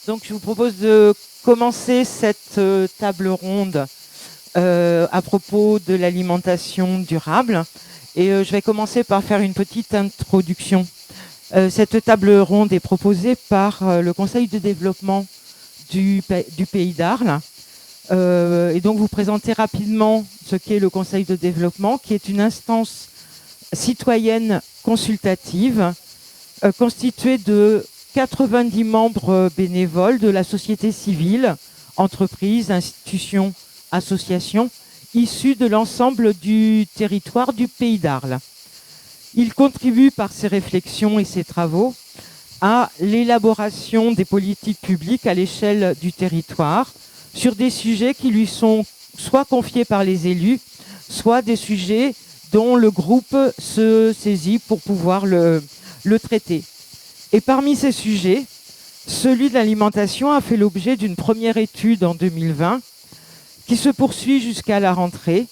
Donc, je vous propose de commencer cette table ronde à propos de l'alimentation durable. Et je vais commencer par faire une petite introduction. Cette table ronde est proposée par le Conseil de développement du Pays d'Arles. Et donc, vous présenter rapidement ce qu'est le Conseil de développement, qui est une instance citoyenne consultative constituée de 90 membres bénévoles de la société civile, entreprises, institutions, associations, issus de l'ensemble du territoire du Pays d'Arles. Il contribue par ses réflexions et ses travaux à l'élaboration des politiques publiques à l'échelle du territoire sur des sujets qui lui sont soit confiés par les élus, soit des sujets dont le groupe se saisit pour pouvoir le traiter. Et parmi ces sujets, celui de l'alimentation a fait l'objet d'une première étude en 2020 qui se poursuit jusqu'à la rentrée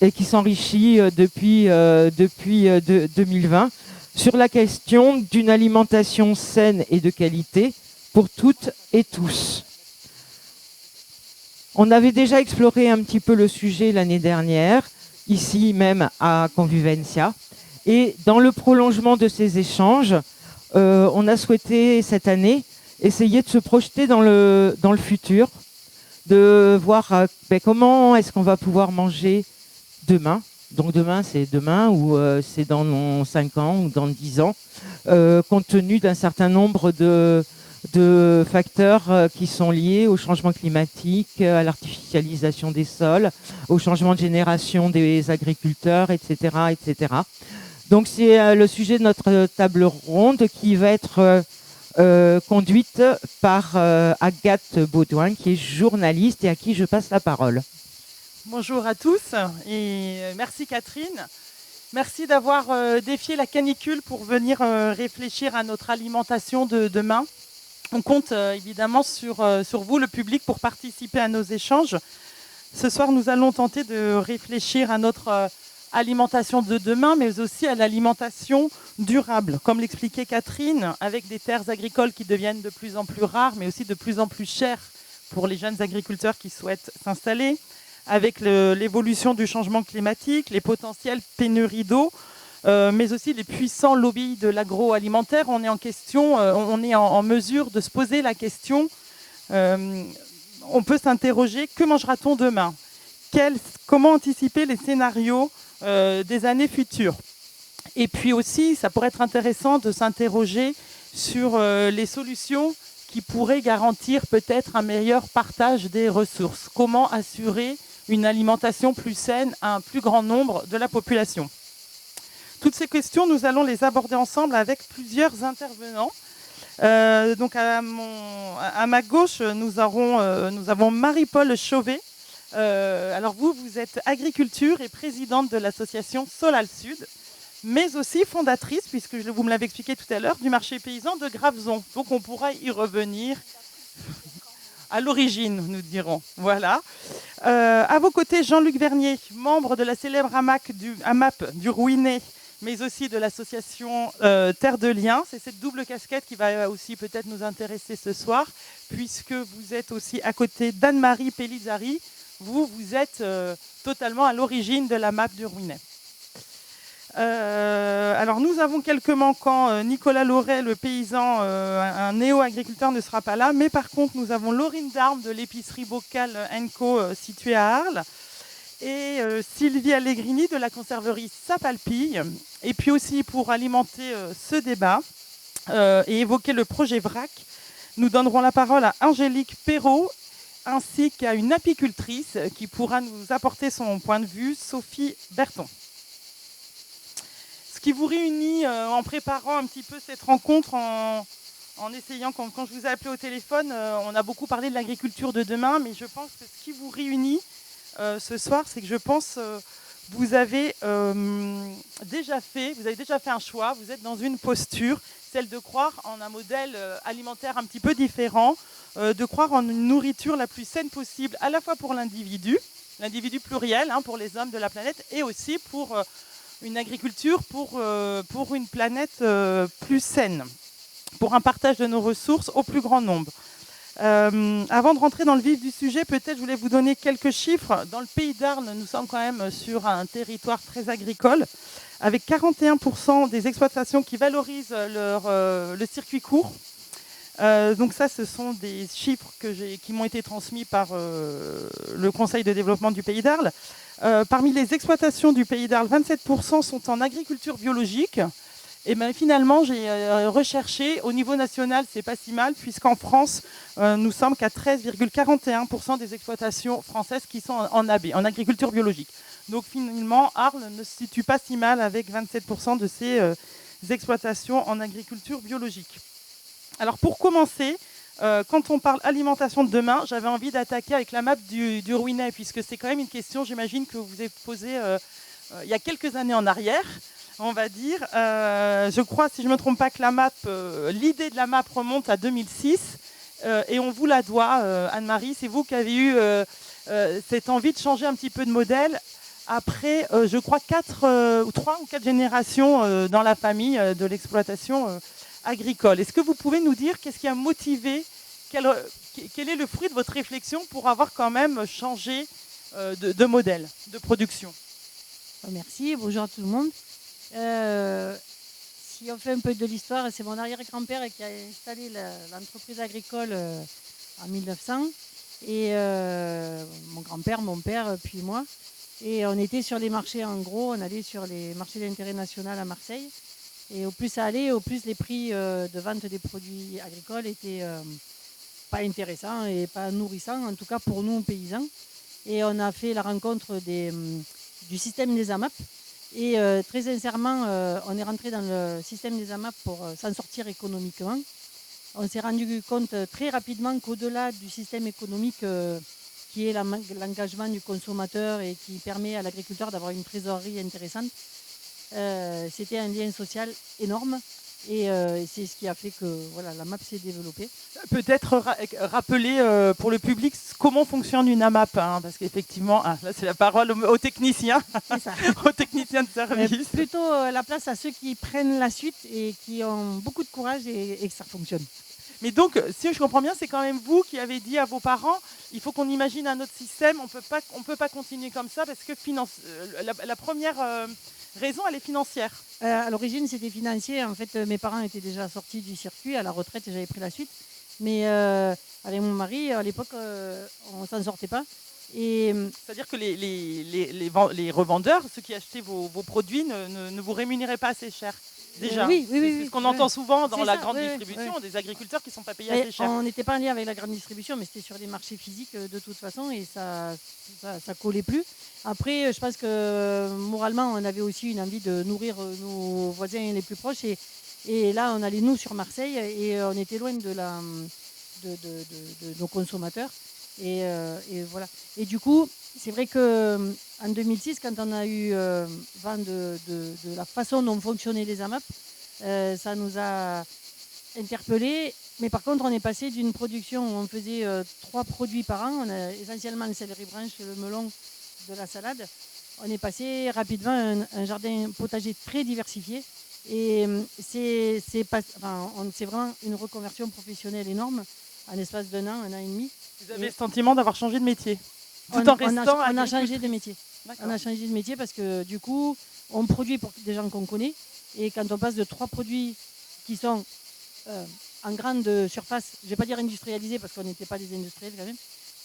et qui s'enrichit depuis 2020 sur la question d'une alimentation saine et de qualité pour toutes et tous. On avait déjà exploré un petit peu le sujet l'année dernière, ici même à Convivencia. Et dans le prolongement de ces échanges, on a souhaité cette année essayer de se projeter dans le futur, de voir comment est-ce qu'on va pouvoir manger demain. Donc demain, c'est demain ou c'est dans 5 ans ou dans 10 ans, compte tenu d'un certain nombre de facteurs qui sont liés au changement climatique, à l'artificialisation des sols, au changement de génération des agriculteurs, etc., etc. Donc c'est le sujet de notre table ronde qui va être conduite par Agathe Baudouin, qui est journaliste et à qui je passe la parole. Bonjour à tous et merci Catherine. Merci d'avoir défié la canicule pour venir réfléchir à notre alimentation de demain. On compte évidemment sur vous, le public, pour participer à nos échanges. Ce soir, nous allons tenter de réfléchir à notre alimentation de demain, mais aussi à l'alimentation durable. Comme l'expliquait Catherine, avec des terres agricoles qui deviennent de plus en plus rares, mais aussi de plus en plus chères pour les jeunes agriculteurs qui souhaitent s'installer, avec l'évolution du changement climatique, les potentielles pénuries d'eau, mais aussi les puissants lobbies de l'agroalimentaire, on est en mesure de se poser la question, on peut s'interroger, que mangera-t-on demain ? Comment anticiper les scénarios des années futures ? Et puis aussi, ça pourrait être intéressant de s'interroger sur les solutions qui pourraient garantir peut-être un meilleur partage des ressources. Comment assurer une alimentation plus saine à un plus grand nombre de la population ? Toutes ces questions, nous allons les aborder ensemble avec plusieurs intervenants. Donc à ma gauche, nous avons Marie-Paule Chauvet. Alors vous êtes agriculture et présidente de l'association Solal Sud, mais aussi fondatrice, puisque vous me l'avez expliqué tout à l'heure, du marché paysan de Graveson. Donc on pourra y revenir à l'origine, nous dirons. Voilà. À vos côtés, Jean-Luc Vernier, membre de la célèbre AMAP du Rouinet, mais aussi de l'association Terre de Liens. C'est cette double casquette qui va aussi peut-être nous intéresser ce soir, puisque vous êtes aussi à côté d'Anne-Marie Pellizzari. Vous êtes totalement à l'origine de l'AMAP du Rouinet. Alors nous avons quelques manquants. Nicolas Loret, le paysan, un néo-agriculteur, ne sera pas là. Mais par contre, nous avons Laurine Darme de l'épicerie Bocal Co située à Arles. Et Sylvie Allegrini de la conserverie Sapalpille. Et puis aussi, pour alimenter ce débat et évoquer le projet VRAC, nous donnerons la parole à Angélique Perrault, ainsi qu'à une apicultrice qui pourra nous apporter son point de vue, Sophie Berton. Ce qui vous réunit en préparant un petit peu cette rencontre, en essayant, quand je vous ai appelé au téléphone, on a beaucoup parlé de l'agriculture de demain, mais je pense que ce qui vous réunit ce soir, c'est que je pense vous avez déjà fait un choix, vous êtes dans une posture, celle de croire en un modèle alimentaire un petit peu différent, de croire en une nourriture la plus saine possible, à la fois pour l'individu pluriel, pour les hommes de la planète, et aussi pour une agriculture, pour une planète plus saine, pour un partage de nos ressources au plus grand nombre. Avant de rentrer dans le vif du sujet, peut-être je voulais vous donner quelques chiffres. Dans le pays d'Arles, nous sommes quand même sur un territoire très agricole, avec 41% des exploitations qui valorisent le circuit court. Donc ça, ce sont des chiffres qui m'ont été transmis par le Conseil de développement du Pays d'Arles. Parmi les exploitations du Pays d'Arles, 27% sont en agriculture biologique. Et ben, finalement, j'ai recherché, au niveau national, c'est pas si mal, puisqu'en France, nous sommes qu'à 13,41% des exploitations françaises qui sont en AB, en agriculture biologique. Donc finalement, Arles ne se situe pas si mal avec 27% de ces exploitations en agriculture biologique. Alors pour commencer, quand on parle alimentation de demain, j'avais envie d'attaquer avec la map du Rouinet, puisque c'est quand même une question, j'imagine, que vous avez posée il y a quelques années en arrière, on va dire. Je crois, si je ne me trompe pas, que l'idée de la map remonte à 2006, et on vous la doit, Anne-Marie. C'est vous qui avez eu cette envie de changer un petit peu de modèle après, je crois, 3 ou 4 générations dans la famille de l'exploitation agricole. Est-ce que vous pouvez nous dire qu'est-ce qui a motivé, quel est le fruit de votre réflexion pour avoir quand même changé de modèle de production? Merci, bonjour à tout le monde. Si on fait un peu de l'histoire, c'est mon arrière-grand-père qui a installé l'entreprise agricole en 1900. Et mon grand-père, mon père, puis moi. Et on était sur les marchés en gros, on allait sur les marchés d'intérêt national à Marseille. Et au plus ça allait, au plus les prix de vente des produits agricoles étaient pas intéressants et pas nourrissants, en tout cas pour nous paysans. Et on a fait la rencontre du système des AMAP. Et très sincèrement, on est rentré dans le système des AMAP pour s'en sortir économiquement. On s'est rendu compte très rapidement qu'au-delà du système économique, qui est l'engagement du consommateur et qui permet à l'agriculteur d'avoir une trésorerie intéressante, c'était un lien social énorme. Et c'est ce qui a fait que voilà, la MAP s'est développée. Peut-être rappeler pour le public comment fonctionne une AMAP, hein, parce qu'effectivement, là c'est la parole aux techniciens, aux techniciens de service. Plutôt la place à ceux qui prennent la suite et qui ont beaucoup de courage et que ça fonctionne. Mais donc, si je comprends bien, c'est quand même vous qui avez dit à vos parents, il faut qu'on imagine un autre système, on peut pas continuer comme ça, parce que la première raison, elle est financière. À l'origine, c'était financier. En fait, mes parents étaient déjà sortis du circuit. À la retraite, j'avais pris la suite. Mais avec mon mari, à l'époque, on ne s'en sortait pas. C'est-à-dire que les revendeurs, ceux qui achetaient vos produits, ne vous rémunéraient pas assez cher. Déjà, oui, c'est ce qu'on entend souvent dans la grande distribution, oui. des agriculteurs qui ne sont pas payés assez cher. On n'était pas en lien avec la grande distribution, mais c'était sur les marchés physiques de toute façon et ça collait plus. Après, je pense que moralement, on avait aussi une envie de nourrir nos voisins les plus proches. Et là, on allait nous sur Marseille et on était loin de nos consommateurs. Et voilà. Et du coup, c'est vrai qu'en 2006, quand on a eu vent de la façon dont fonctionnaient les AMAP, ça nous a interpellés. Mais par contre, on est passé d'une production où on faisait 3 produits par an, on a essentiellement le céleri branche, le melon, de la salade. On est passé rapidement à un jardin potager très diversifié. Et c'est vraiment une reconversion professionnelle énorme en l'espace d'un an et demi. Vous avez le sentiment d'avoir changé de métier on a changé de métier. On a changé de métier parce que du coup, on produit pour des gens qu'on connaît. Et quand on passe de 3 produits qui sont en grande surface, je ne vais pas dire industrialisés parce qu'on n'était pas des industriels quand même,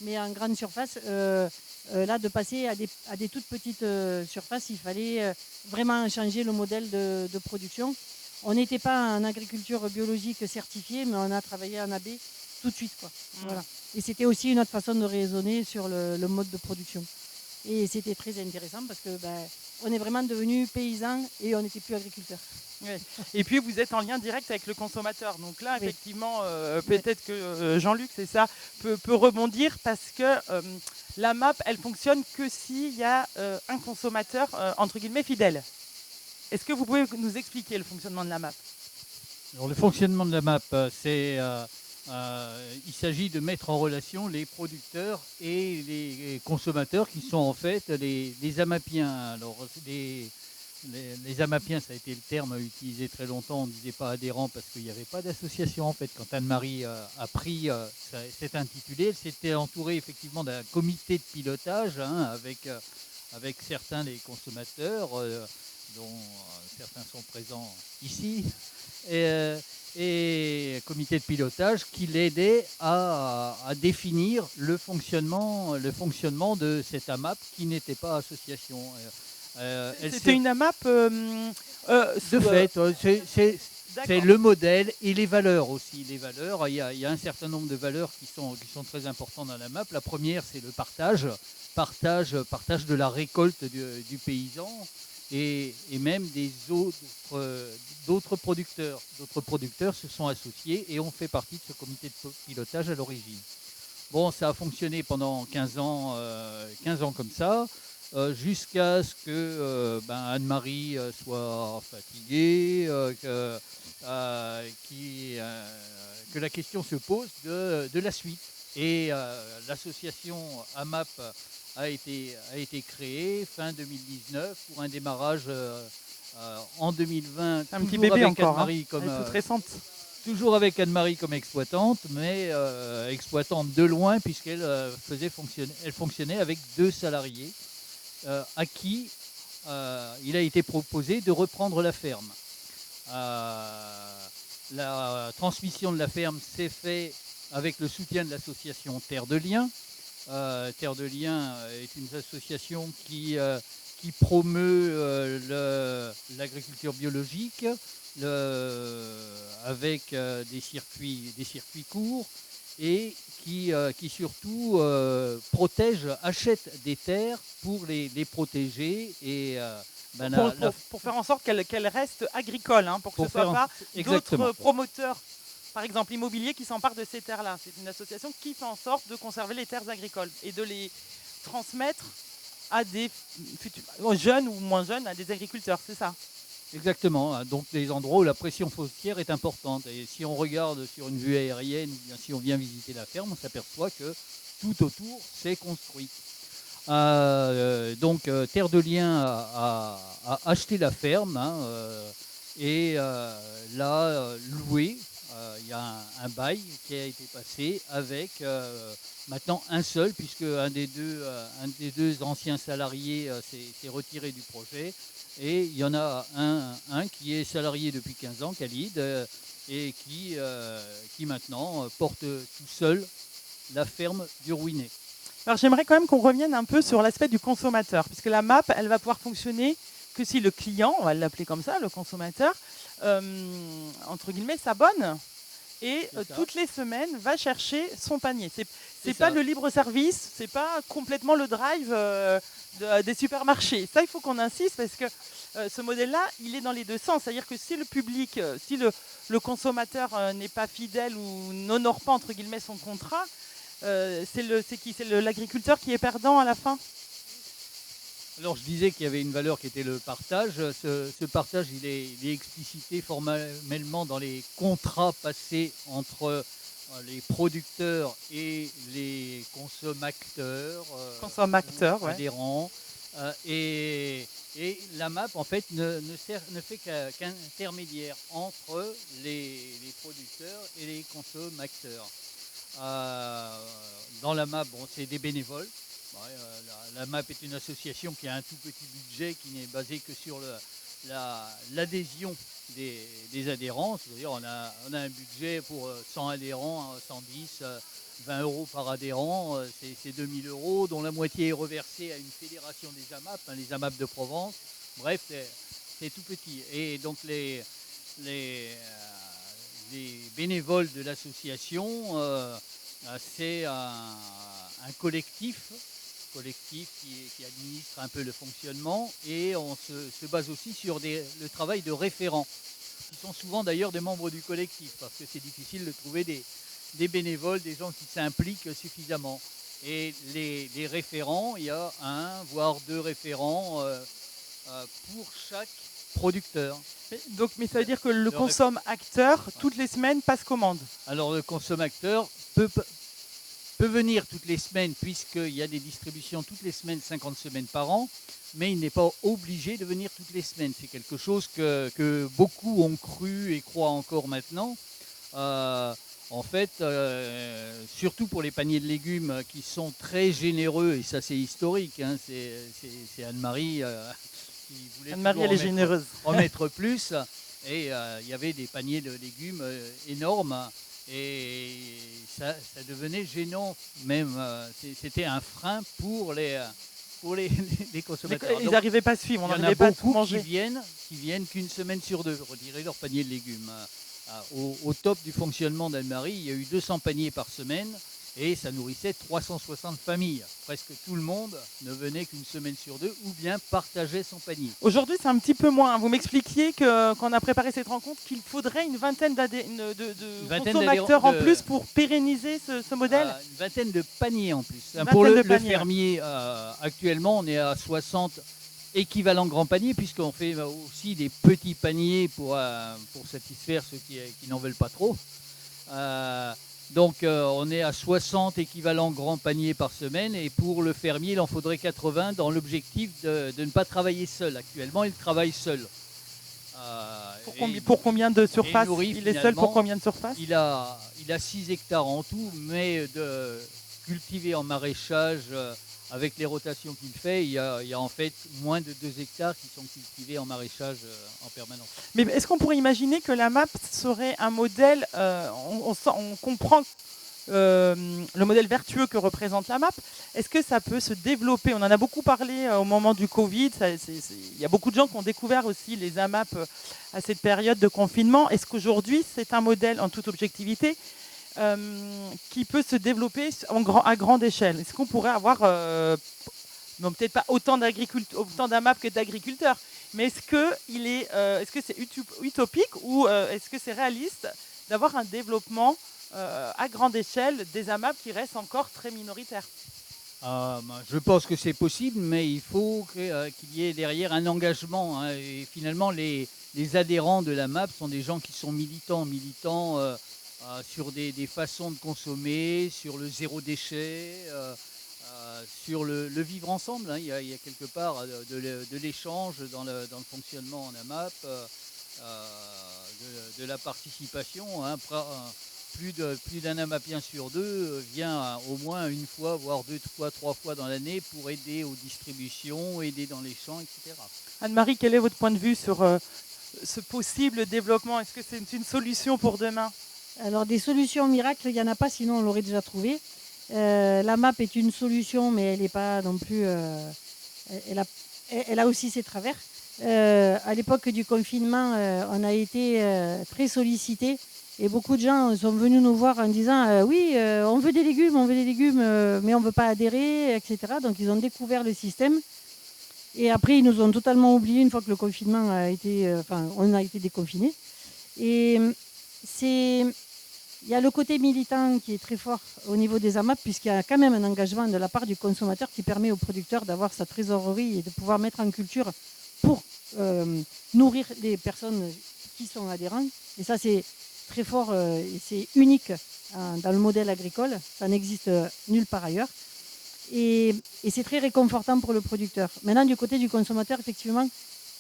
mais en grande surface, là, de passer à des toutes petites surfaces, il fallait vraiment changer le modèle de production. On n'était pas en agriculture biologique certifiée, mais on a travaillé en AB tout de suite, quoi. Voilà. Et c'était aussi une autre façon de raisonner sur le mode de production. Et c'était très intéressant parce que on est vraiment devenus paysans et on n'était plus agriculteurs. Ouais. Et puis vous êtes en lien direct avec le consommateur. Donc là, effectivement, peut-être que Jean-Luc, c'est ça, peut rebondir parce que la MAP, elle fonctionne que s'il y a un consommateur, entre guillemets, fidèle. Est-ce que vous pouvez nous expliquer le fonctionnement de la MAP? Alors, le fonctionnement de la MAP, il s'agit de mettre en relation les producteurs et les consommateurs qui sont en fait les AMAPiens. Alors, les AMAPiens, ça a été le terme utilisé très longtemps, on ne disait pas adhérent parce qu'il n'y avait pas d'association en fait. Quand Anne-Marie a pris cet intitulé, elle s'était entourée effectivement d'un comité de pilotage avec certains des consommateurs, dont certains sont présents ici, et comité de pilotage qui l'aidait à définir le fonctionnement de cette AMAP qui n'était pas association. C'était une AMAP de fait, c'est le modèle et les valeurs aussi. Les valeurs, il y a un certain nombre de valeurs qui sont très importantes dans la MAP. La première, c'est le partage de la récolte du paysan et même d'autres producteurs. D'autres producteurs se sont associés et ont fait partie de ce comité de pilotage à l'origine. Bon, ça a fonctionné pendant 15 ans comme ça. Jusqu'à ce que Anne-Marie soit fatiguée, que la question se pose de la suite. Et l'association AMAP a été créée fin 2019 pour un démarrage en 2020. Un petit bébé avec encore, Anne-Marie elle est toute récente. Toujours avec Anne-Marie comme exploitante, mais exploitante de loin puisqu'elle elle fonctionnait avec 2 salariés. À qui il a été proposé de reprendre la ferme. La transmission de la ferme s'est faite avec le soutien de l'association Terre de Liens. Terre de Liens est une association qui promeut l'agriculture biologique avec des circuits courts et qui surtout achète des terres pour les protéger et pour faire en sorte qu'elles restent agricoles, hein, pour que ce ne soit pas d'autres promoteurs, par exemple immobiliers, qui s'emparent de ces terres-là. C'est une association qui fait en sorte de conserver les terres agricoles et de les transmettre à des jeunes ou moins jeunes, à des agriculteurs, c'est ça? Exactement, donc des endroits où la pression foncière est importante. Et si on regarde sur une vue aérienne, ou bien si on vient visiter la ferme, on s'aperçoit que tout autour, c'est construit. Donc Terre de Liens a acheté la ferme et l'a louée. Il y a un bail qui a été passé avec maintenant un seul, puisque un des deux anciens salariés s'est retiré du projet. Et il y en a un qui est salarié depuis 15 ans, Khalid, et qui maintenant porte tout seul la ferme du Rouinet. Alors j'aimerais quand même qu'on revienne un peu sur l'aspect du consommateur, puisque la MAP, elle va pouvoir fonctionner que si le client, on va l'appeler comme ça, le consommateur, entre guillemets, s'abonne et toutes les semaines va chercher son panier. C'est pas le libre service, c'est pas complètement le drive des supermarchés. Ça, il faut qu'on insiste parce que ce modèle-là, il est dans les deux sens. C'est-à-dire que si le public, si le consommateur n'est pas fidèle ou n'honore pas entre guillemets son contrat, c'est l'agriculteur qui est perdant à la fin. Alors je disais qu'il y avait une valeur qui était le partage. Ce partage, il est explicité formellement dans les contrats passés entre les producteurs et les consommateurs, adhérents. Et la MAP, en fait, ne fait qu'intermédiaire entre les producteurs et les consommateurs. Dans la MAP, c'est des bénévoles. La MAP est une association qui a un tout petit budget qui n'est basé que sur l'adhésion des adhérents. C'est-à-dire on a un budget pour 100 adhérents, 110, 20 euros par adhérent, c'est 2000 euros, dont la moitié est reversée à une fédération des AMAP, les AMAP de Provence. Bref, c'est tout petit. Et donc les bénévoles de l'association, c'est un collectif qui administre un peu le fonctionnement, et on se base aussi sur le travail de référents, qui sont souvent d'ailleurs des membres du collectif, parce que c'est difficile de trouver des bénévoles, des gens qui s'impliquent suffisamment. Et les référents, il y a 1 voire 2 référents pour chaque producteur. Mais ça veut dire que le consommateur, toutes les semaines, passe commande. Alors le consommateur peut peut venir toutes les semaines puisqu'il y a des distributions toutes les semaines, 50 semaines par an, mais il n'est pas obligé de venir toutes les semaines. C'est quelque chose que beaucoup ont cru et croient encore maintenant. En fait, surtout pour les paniers de légumes qui sont très généreux, et ça c'est historique, hein, c'est Anne-Marie qui voulait Anne-Marie, elle est généreuse. en mettre plus, et il y avait des paniers de légumes énormes, et ça devenait gênant même, c'était un frein pour les consommateurs. Ils n'arrivaient pas à suivre, on Il y en n'arrivait a pas à tout beaucoup manger. qui viennent qu'une semaine sur deux retirer leur panier de légumes. Au top du fonctionnement d'Anne-Marie, il y a eu 200 paniers par semaine et ça nourrissait 360 familles. Presque tout le monde ne venait qu'une semaine sur deux ou bien partageait son panier. Aujourd'hui, c'est un petit peu moins. Vous m'expliquiez quand on a préparé cette rencontre qu'il faudrait une vingtaine de consommateurs en plus pour pérenniser ce modèle. Une vingtaine de paniers en plus. Une Pour vingtaine le de paniers, fermier, actuellement, on est à 60 équivalents grands paniers, puisqu'on fait aussi des petits paniers pour satisfaire ceux qui n'en veulent pas trop. Donc on est à 60 équivalents grands paniers par semaine, et pour le fermier, il en faudrait 80 dans l'objectif de ne pas travailler seul. Actuellement, il travaille seul. Pour combien de surface nourrit, il est seul pour combien de surface? Il a 6 hectares en tout, mais de cultiver en maraîchage, avec les rotations qu'il fait, il y a en fait moins de 2 hectares qui sont cultivés en maraîchage en permanence. Mais est-ce qu'on pourrait imaginer que la MAP serait un modèle, on comprend le modèle vertueux que représente la MAP, est-ce que ça peut se développer? On en a beaucoup parlé au moment du Covid, il y a beaucoup de gens qui ont découvert aussi les AMAP à cette période de confinement. Est-ce qu'aujourd'hui c'est un modèle en toute objectivité qui peut se développer à grande échelle? Est-ce qu'on pourrait avoir, non, peut-être pas autant d'AMAP que d'agriculteurs, mais est-ce que c'est utopique ou est-ce que c'est réaliste d'avoir un développement à grande échelle des AMAP qui restent encore très minoritaires? Je pense que c'est possible, mais il faut qu'il y ait derrière un engagement, hein, et finalement les adhérents de la MAP sont des gens qui sont militants sur des façons de consommer, sur le zéro déchet, sur le vivre ensemble, hein. Il y a quelque part de l'échange dans le fonctionnement en AMAP, de la participation, hein. Plus d'un AMAPien sur deux vient au moins une fois, voire 2 fois, 3 fois dans l'année pour aider aux distributions, aider dans les champs, etc. Anne-Marie, quel est votre point de vue sur ce possible développement? Est-ce que c'est une solution pour demain? Alors des solutions miracles, il n'y en a pas, sinon on l'aurait déjà trouvé. La MAP est une solution, mais elle n'est pas non plus... elle a aussi ses travers. À l'époque du confinement, on a été très sollicités. Et beaucoup de gens sont venus nous voir en disant oui, on veut des légumes, mais on ne veut pas adhérer, etc. Donc ils ont découvert le système. Et après, ils nous ont totalement oubliés une fois que le confinement on a été déconfinés. Et il y a le côté militant qui est très fort au niveau des AMAP, puisqu'il y a quand même un engagement de la part du consommateur qui permet au producteur d'avoir sa trésorerie et de pouvoir mettre en culture pour nourrir les personnes qui sont adhérentes. Et ça, c'est très fort et c'est unique dans le modèle agricole. Ça n'existe nulle part ailleurs. Et c'est très réconfortant pour le producteur. Maintenant, du côté du consommateur, effectivement,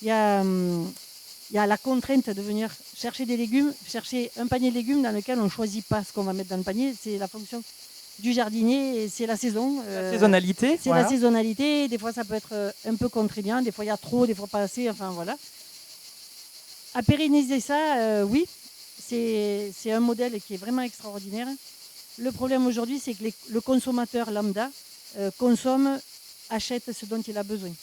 il y a la contrainte de venir chercher des légumes, chercher un panier de légumes dans lequel on ne choisit pas ce qu'on va mettre dans le panier. C'est la fonction du jardinier et c'est la saison. La saisonnalité. C'est voilà. La saisonnalité. Des fois, ça peut être un peu contraignant. Des fois, il y a trop, des fois pas assez. Enfin, voilà. À pérenniser ça, oui. C'est un modèle qui est vraiment extraordinaire. Le problème aujourd'hui, c'est que le consommateur lambda consomme, achète ce dont il a besoin.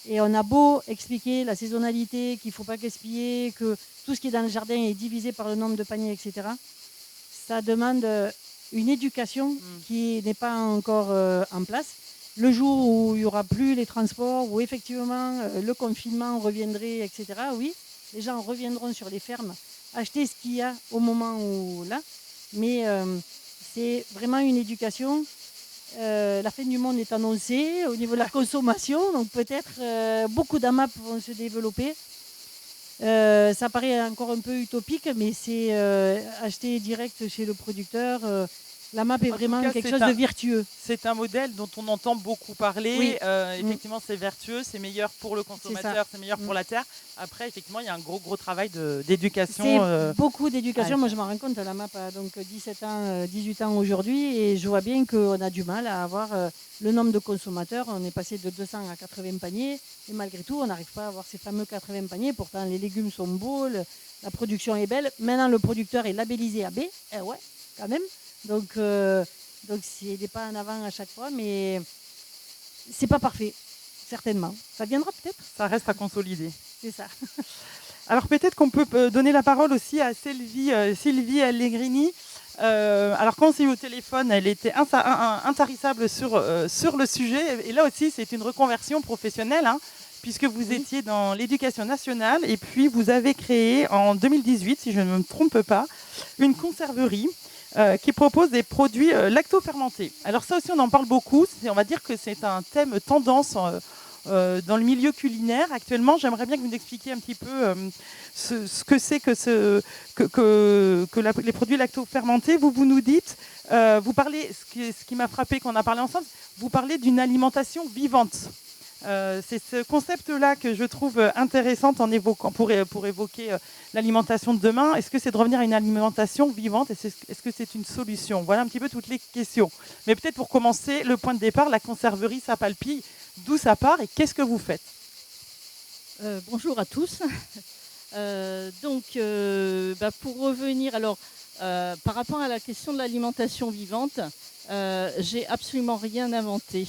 Et on a beau expliquer la saisonnalité, qu'il ne faut pas gaspiller, que tout ce qui est dans le jardin est divisé par le nombre de paniers, etc. Ça demande une éducation qui n'est pas encore en place. Le jour où il n'y aura plus les transports, où effectivement le confinement reviendrait, etc., oui, les gens reviendront sur les fermes, acheter ce qu'il y a au moment où là. Mais c'est vraiment une éducation. La fin du monde est annoncée au niveau de la consommation, donc peut-être beaucoup d'AMAP vont se développer. Ça paraît encore un peu utopique, mais c'est acheter direct chez le producteur. La MAP est En tout vraiment cas, quelque c'est chose de vertueux. C'est un modèle dont on entend beaucoup parler. Oui. Effectivement, c'est vertueux, c'est meilleur pour le consommateur, c'est meilleur pour la terre. Après, effectivement, il y a un gros travail d'éducation. C'est beaucoup d'éducation. ouais. Moi, je m'en rends compte. La MAP a donc 17 ans, 18 ans aujourd'hui, et je vois bien qu'on a du mal à avoir le nombre de consommateurs. On est passé de 200 à 80 paniers, et malgré tout, on n'arrive pas à avoir ces fameux 80 paniers. Pourtant, les légumes sont beaux, la production est belle. Maintenant, le producteur est labellisé AB. Eh ouais, quand même. Donc il n'est pas en avant à chaque fois, mais c'est pas parfait, certainement. Ça viendra peut-être. Ça reste à consolider. C'est ça. Alors peut-être qu'on peut donner la parole aussi à Sylvie Allegrini. Alors quand on s'est eu au téléphone, elle était intarissable sur le sujet. Et là aussi, c'est une reconversion professionnelle, hein, puisque vous étiez dans l'éducation nationale et puis vous avez créé en 2018, si je ne me trompe pas, une conserverie qui propose des produits lacto-fermentés. Alors ça aussi, on en parle beaucoup. On va dire que c'est un thème tendance dans le milieu culinaire actuellement. J'aimerais bien que vous nous expliquiez un petit peu ce que c'est que les produits lacto-fermentés. Vous nous dites, vous parlez, ce qui m'a frappé quand on a parlé ensemble, vous parlez d'une alimentation vivante. C'est ce concept-là que je trouve intéressant pour évoquer l'alimentation de demain. Est-ce que c'est de revenir à une alimentation vivante? Est-ce que c'est une solution? Voilà un petit peu toutes les questions. Mais peut-être pour commencer, le point de départ, la conserverie Sapalpille, d'où ça part et qu'est-ce que vous faites? Bonjour à tous. Pour revenir, alors, par rapport à la question de l'alimentation vivante, j'ai absolument rien inventé.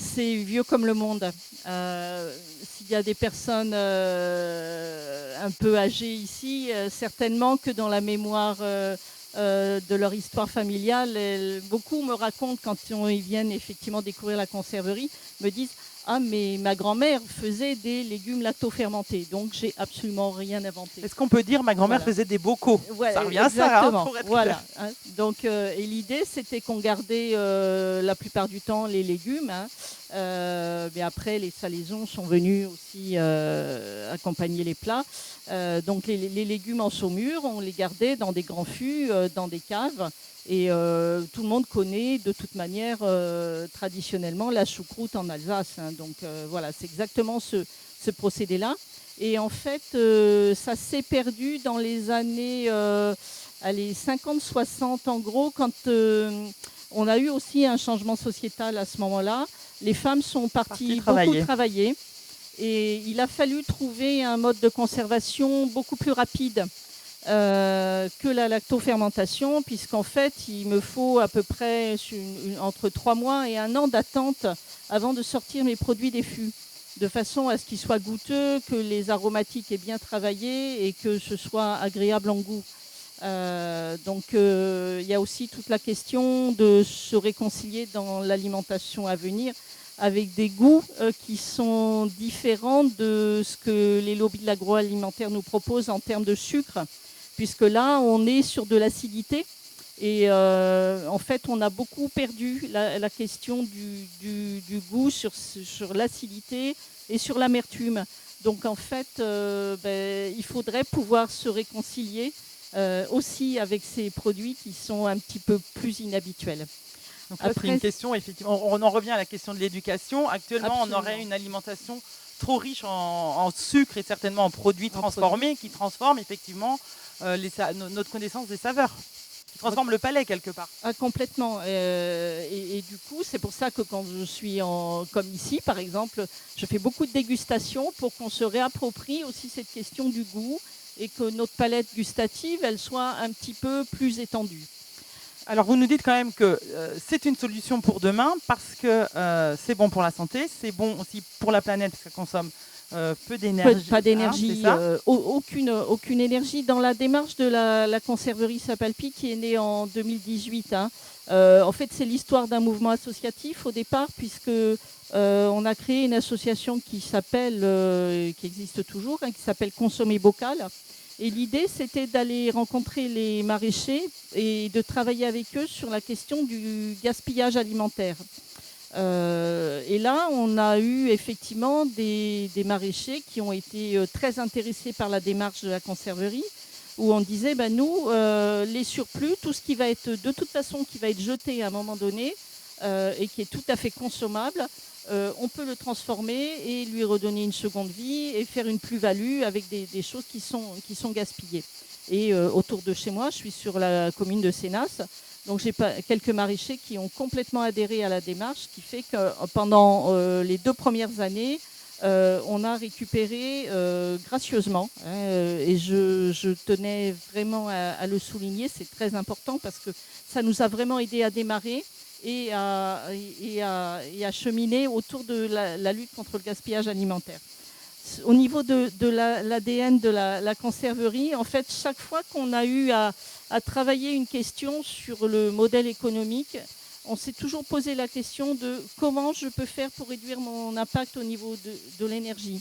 C'est vieux comme le monde. S'il y a des personnes un peu âgées ici, certainement que dans la mémoire de leur histoire familiale, beaucoup me racontent quand ils viennent effectivement découvrir la conserverie, me disent « Ah, mais ma grand-mère faisait des légumes lacto-fermentés, donc j'ai absolument rien inventé. » Est-ce qu'on peut dire ma grand-mère faisait des bocaux? Voilà, ça revient à ça, hein, pour être voilà. clair. Hein. Donc, et l'idée, c'était qu'on gardait la plupart du temps les légumes. Hein. Mais après, les salaisons sont venues aussi accompagner les plats. Donc, les légumes en saumure, on les gardait dans des grands fûts, dans des caves. Et tout le monde connaît de toute manière traditionnellement la choucroute en Alsace. Hein. Donc, voilà, c'est exactement ce procédé-là. Et en fait, ça s'est perdu dans les années 50-60 en gros, quand on a eu aussi un changement sociétal à ce moment-là. Les femmes sont parties beaucoup travailler et il a fallu trouver un mode de conservation beaucoup plus rapide que la lactofermentation, puisqu'en fait, il me faut à peu près entre 3 mois et 1 an d'attente avant de sortir mes produits des fûts, de façon à ce qu'ils soient goûteux, que les aromatiques aient bien travaillé et que ce soit agréable en goût. Donc il y a aussi toute la question de se réconcilier dans l'alimentation à venir avec des goûts qui sont différents de ce que les lobbies de l'agroalimentaire nous proposent en termes de sucre, puisque là on est sur de l'acidité et en fait on a beaucoup perdu la question du goût sur l'acidité et sur l'amertume. Donc en fait il faudrait pouvoir se réconcilier aussi avec ces produits qui sont un petit peu plus inhabituels. Donc là, c'est une question, effectivement, on en revient à la question de l'éducation. Actuellement, on aurait une alimentation trop riche en sucre et certainement en produits transformés qui transforment effectivement notre connaissance des saveurs, qui transforment le palais quelque part. Ah, complètement. Et du coup, c'est pour ça que quand je suis comme ici, par exemple, je fais beaucoup de dégustations pour qu'on se réapproprie aussi cette question du goût et que notre palette gustative, elle soit un petit peu plus étendue. Alors vous nous dites quand même que c'est une solution pour demain parce que c'est bon pour la santé, c'est bon aussi pour la planète parce qu'elle consomme peu d'énergie. Pas d'énergie, aucune énergie. Dans la démarche de la conserverie Sapalpille qui est née en 2018, hein, en fait c'est l'histoire d'un mouvement associatif au départ puisque on a créé une association qui existe toujours, hein, qui s'appelle Consommer Bocal. Et l'idée, c'était d'aller rencontrer les maraîchers et de travailler avec eux sur la question du gaspillage alimentaire. Et là, on a eu effectivement des maraîchers qui ont été très intéressés par la démarche de la conserverie, où on disait, nous, les surplus, tout ce qui va être, de toute façon, qui va être jeté à un moment donné, et qui est tout à fait consommable, on peut le transformer et lui redonner une seconde vie et faire une plus-value avec des choses qui sont gaspillées. Et autour de chez moi, je suis sur la commune de Sénas, donc j'ai quelques maraîchers qui ont complètement adhéré à la démarche, qui fait que pendant les 2 premières années, on a récupéré gracieusement, et je tenais vraiment à le souligner, c'est très important parce que ça nous a vraiment aidé à démarrer et à cheminer autour de la lutte contre le gaspillage alimentaire. Au niveau de l'ADN de la conserverie, en fait, chaque fois qu'on a eu à travailler une question sur le modèle économique, on s'est toujours posé la question de comment je peux faire pour réduire mon impact au niveau de l'énergie.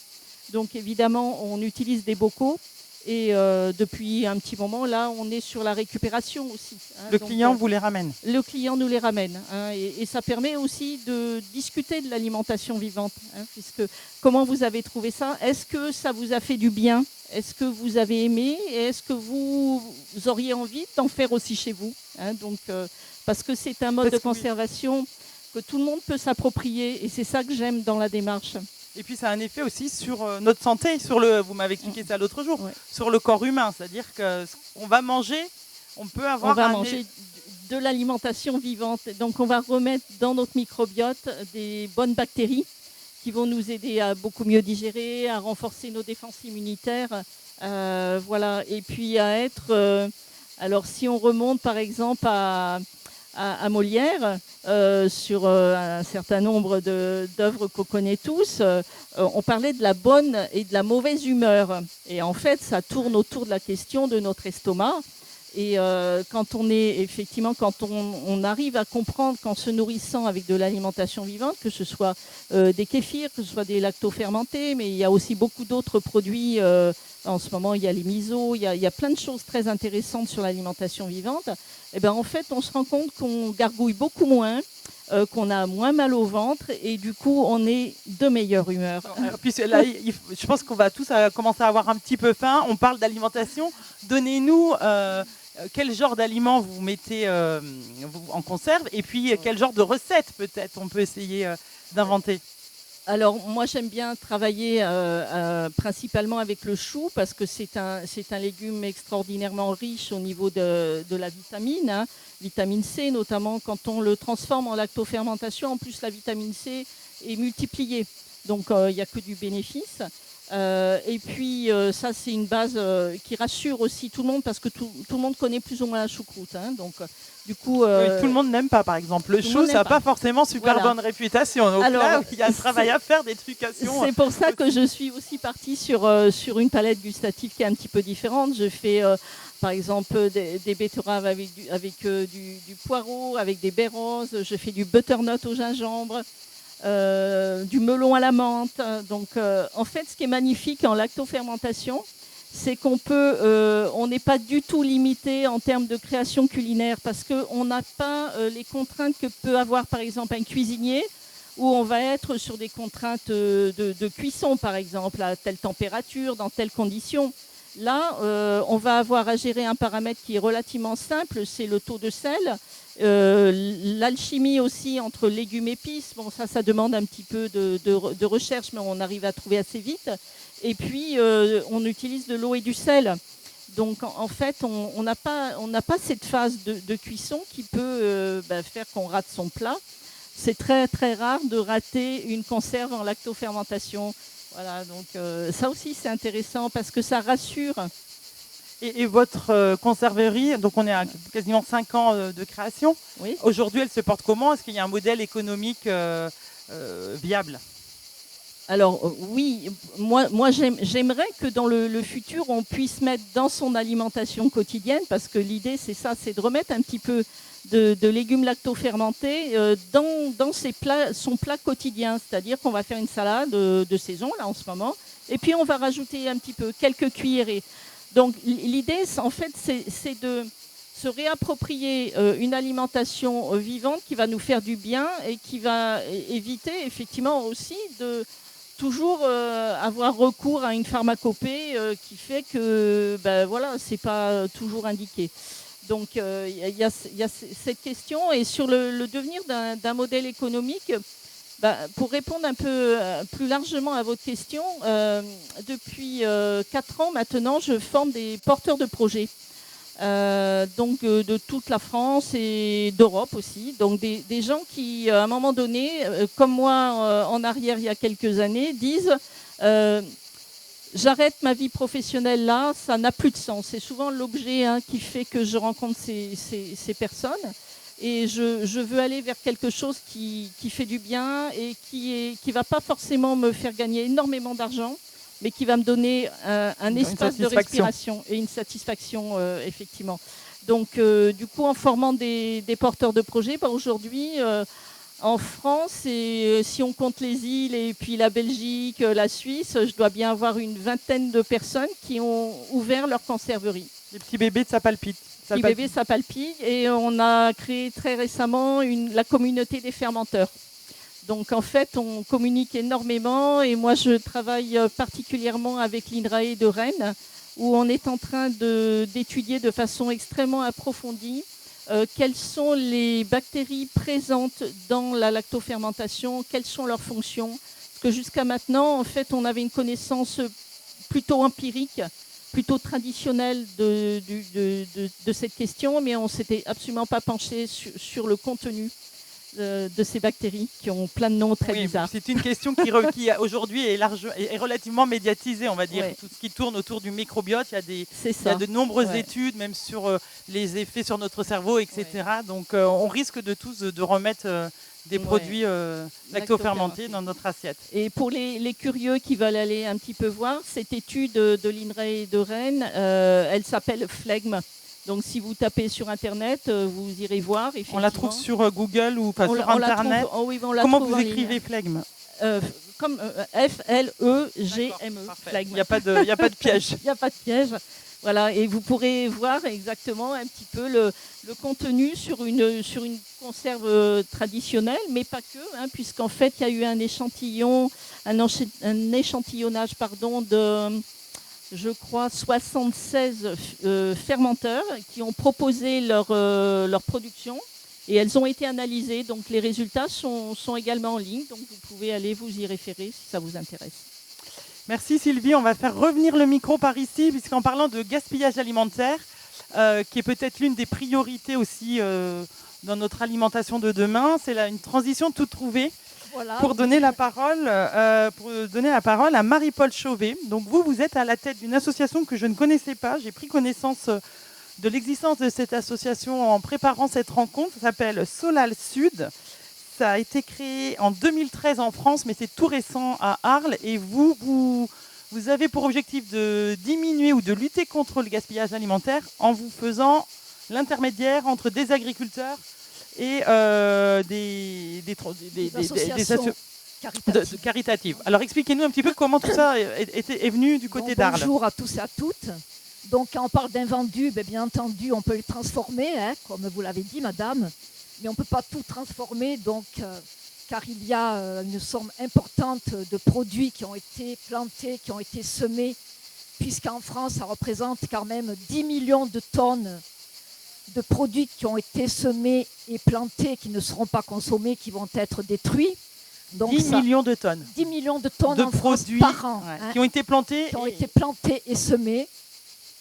Donc évidemment, on utilise des bocaux et depuis un petit moment, là, on est sur la récupération aussi. Le client vous les ramène. Le client nous les ramène. Et ça permet aussi de discuter de l'alimentation vivante. Puisque comment vous avez trouvé ça? Est-ce que ça vous a fait du bien? Est-ce que vous avez aimé? Et est-ce que vous auriez envie d'en faire aussi chez vous? Parce que c'est un mode de conservation que tout le monde peut s'approprier. Et c'est ça que j'aime dans la démarche. Et puis ça a un effet aussi sur notre santé, vous m'avez expliqué ça l'autre jour, sur le corps humain. C'est-à-dire que ce qu'on va manger, on peut avoir... On va manger de l'alimentation vivante. Donc on va remettre dans notre microbiote des bonnes bactéries qui vont nous aider à beaucoup mieux digérer, à renforcer nos défenses immunitaires. Voilà. Et puis à être... alors si on remonte par exemple à Molière, sur un certain nombre d'œuvres qu'on connaît tous, on parlait de la bonne et de la mauvaise humeur. Et en fait, ça tourne autour de la question de notre estomac. Et quand on arrive à comprendre qu'en se nourrissant avec de l'alimentation vivante, que ce soit des kéfirs, que ce soit des lactofermentés, mais il y a aussi beaucoup d'autres produits. En ce moment, il y a les misos, il y a plein de choses très intéressantes sur l'alimentation vivante. Et en fait, on se rend compte qu'on gargouille beaucoup moins, qu'on a moins mal au ventre et du coup, on est de meilleure humeur. Puis là, je pense qu'on va tous commencer à avoir un petit peu faim. On parle d'alimentation. Donnez-nous quel genre d'aliments vous mettez en conserve et puis quel genre de recettes peut-être on peut essayer d'inventer. Alors moi j'aime bien travailler principalement avec le chou parce que c'est un légume extraordinairement riche au niveau de la vitamine, vitamine C notamment quand on le transforme en lactofermentation. En plus la vitamine C est multipliée, donc il n'y a que du bénéfice. Et puis ça c'est une base qui rassure aussi tout le monde parce que tout le monde connaît plus ou moins la choucroute. Donc du coup, oui, tout le monde n'aime pas par exemple. Le chou ça n'a pas forcément super bonne réputation. Donc alors, là il y a un travail à faire, des trucations. C'est pour ça que je suis aussi partie sur une palette gustative qui est un petit peu différente. Je fais par exemple des betteraves avec du poireau, avec des baies roses. Je fais du butternut au gingembre. Du melon à la menthe. Donc, en fait, ce qui est magnifique en lactofermentation, c'est on n'est pas du tout limité en termes de création culinaire parce qu'on n'a pas les contraintes que peut avoir, par exemple, un cuisinier où on va être sur des contraintes de cuisson, par exemple, à telle température, dans telles conditions. Là, on va avoir à gérer un paramètre qui est relativement simple, c'est le taux de sel. L'alchimie aussi entre légumes et épices, bon ça demande un petit peu de recherche, mais on arrive à trouver assez vite. Et puis on utilise de l'eau et du sel. Donc en fait, on n'a pas cette phase de cuisson qui peut faire qu'on rate son plat. C'est très très rare de rater une conserve en lactofermentation. Voilà, donc ça aussi c'est intéressant parce que ça rassure. Et votre conserverie, donc on est à quasiment 5 ans de création. Oui. Aujourd'hui, elle se porte comment? Est-ce qu'il y a un modèle économique viable? Alors oui, moi j'aimerais que dans le futur, on puisse mettre dans son alimentation quotidienne, parce que l'idée c'est ça, c'est de remettre un petit peu de légumes lactofermentés dans son plat quotidien. C'est-à-dire qu'on va faire une salade de saison, là en ce moment, et puis on va rajouter un petit peu, quelques cuillerées. Donc l'idée, en fait, c'est de se réapproprier une alimentation vivante qui va nous faire du bien et qui va éviter effectivement aussi de toujours avoir recours à une pharmacopée qui fait que c'est pas toujours indiqué. Donc il y a cette question. Et sur le devenir d'un modèle économique, pour répondre un peu plus largement à votre question, depuis 4 ans maintenant, je forme des porteurs de projets. Donc de toute la France et d'Europe aussi. Donc des gens qui, à un moment donné, comme moi en arrière il y a quelques années, disent j'arrête ma vie professionnelle là, ça n'a plus de sens. C'est souvent l'objet qui fait que je rencontre ces personnes. Et je veux aller vers quelque chose qui fait du bien et qui va pas forcément me faire gagner énormément d'argent, mais qui va me donner un espace de respiration et une satisfaction, effectivement. Donc, du coup, en formant des porteurs de projets, aujourd'hui, en France, et si on compte les îles et puis la Belgique, la Suisse, je dois bien avoir une vingtaine de personnes qui ont ouvert leur conserverie. Les petits bébés de Sapalpite. Les petits bébés Sapalpite. Et on a créé très récemment la communauté des fermenteurs. Donc en fait, on communique énormément et moi je travaille particulièrement avec l'INRAE de Rennes où on est en train d'étudier de façon extrêmement approfondie quelles sont les bactéries présentes dans la lactofermentation, quelles sont leurs fonctions. Parce que jusqu'à maintenant, en fait, on avait une connaissance plutôt empirique, plutôt traditionnelle de cette question, mais on ne s'était absolument pas penché sur le contenu de ces bactéries qui ont plein de noms très bizarres. C'est une question qui aujourd'hui est relativement médiatisée, on va dire. Ouais. Tout ce qui tourne autour du microbiote, il y a de nombreuses études, même sur les effets sur notre cerveau, etc. Ouais. Donc on risque de tous de remettre des produits lactofermentés dans notre assiette. Et pour les curieux qui veulent aller un petit peu voir, cette étude de l'INRAE de Rennes, elle s'appelle Flegme. Donc, si vous tapez sur Internet, vous irez voir. On la trouve sur Google ou pas sur Internet. Comment vous écrivez Flegme? Comme F-L-E-G-M-E. Il n'y a pas de piège. Il n'y a pas de piège. Voilà, et vous pourrez voir exactement un petit peu le contenu sur une conserve traditionnelle, mais pas que, puisqu'en fait, il y a eu un échantillonnage de, je crois, 76 fermenteurs qui ont proposé leur production et elles ont été analysées. Donc les résultats sont également en ligne, donc vous pouvez aller vous y référer si ça vous intéresse. Merci Sylvie, on va faire revenir le micro par ici, puisqu'en parlant de gaspillage alimentaire, qui est peut-être l'une des priorités aussi dans notre alimentation de demain, c'est une transition toute trouvée. Voilà. Pour donner la parole à Marie-Paul Chauvet. Donc vous êtes à la tête d'une association que je ne connaissais pas. J'ai pris connaissance de l'existence de cette association en préparant cette rencontre. Ça s'appelle Solal Sud. Ça a été créé en 2013 en France, mais c'est tout récent à Arles. Et vous avez pour objectif de diminuer ou de lutter contre le gaspillage alimentaire en vous faisant l'intermédiaire entre des agriculteurs et des associations caritatives. Alors expliquez-nous un petit peu comment tout ça est venu du côté d'Arles. Bonjour à tous et à toutes. Donc quand on parle d'invendus, bien entendu, on peut les transformer, comme vous l'avez dit, madame. Mais on ne peut pas tout transformer, car il y a une somme importante de produits qui ont été plantés, qui ont été semés, puisqu'en France, ça représente quand même 10 millions de tonnes de produits qui ont été semés et plantés, qui ne seront pas consommés, qui vont être détruits. Donc 10 millions de tonnes. 10 millions de tonnes de en produits France par an. Qui ont été plantés. Qui ont été plantés et semés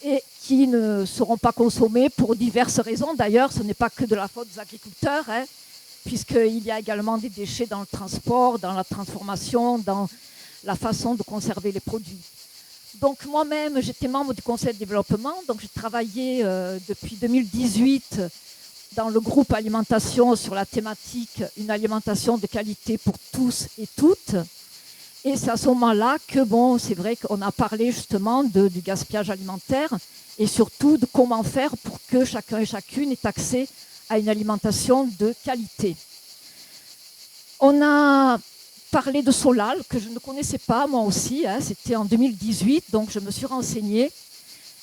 et qui ne seront pas consommés pour diverses raisons. D'ailleurs, ce n'est pas que de la faute des agriculteurs, puisqu'il y a également des déchets dans le transport, dans la transformation, dans la façon de conserver les produits. Donc moi-même, j'étais membre du conseil de développement, donc j'ai travaillé depuis 2018 dans le groupe alimentation sur la thématique « Une alimentation de qualité pour tous et toutes ». Et c'est à ce moment-là que, c'est vrai qu'on a parlé justement du gaspillage alimentaire et surtout de comment faire pour que chacun et chacune ait accès à une alimentation de qualité. On a parlé de Solal, que je ne connaissais pas moi aussi, c'était en 2018, donc je me suis renseignée.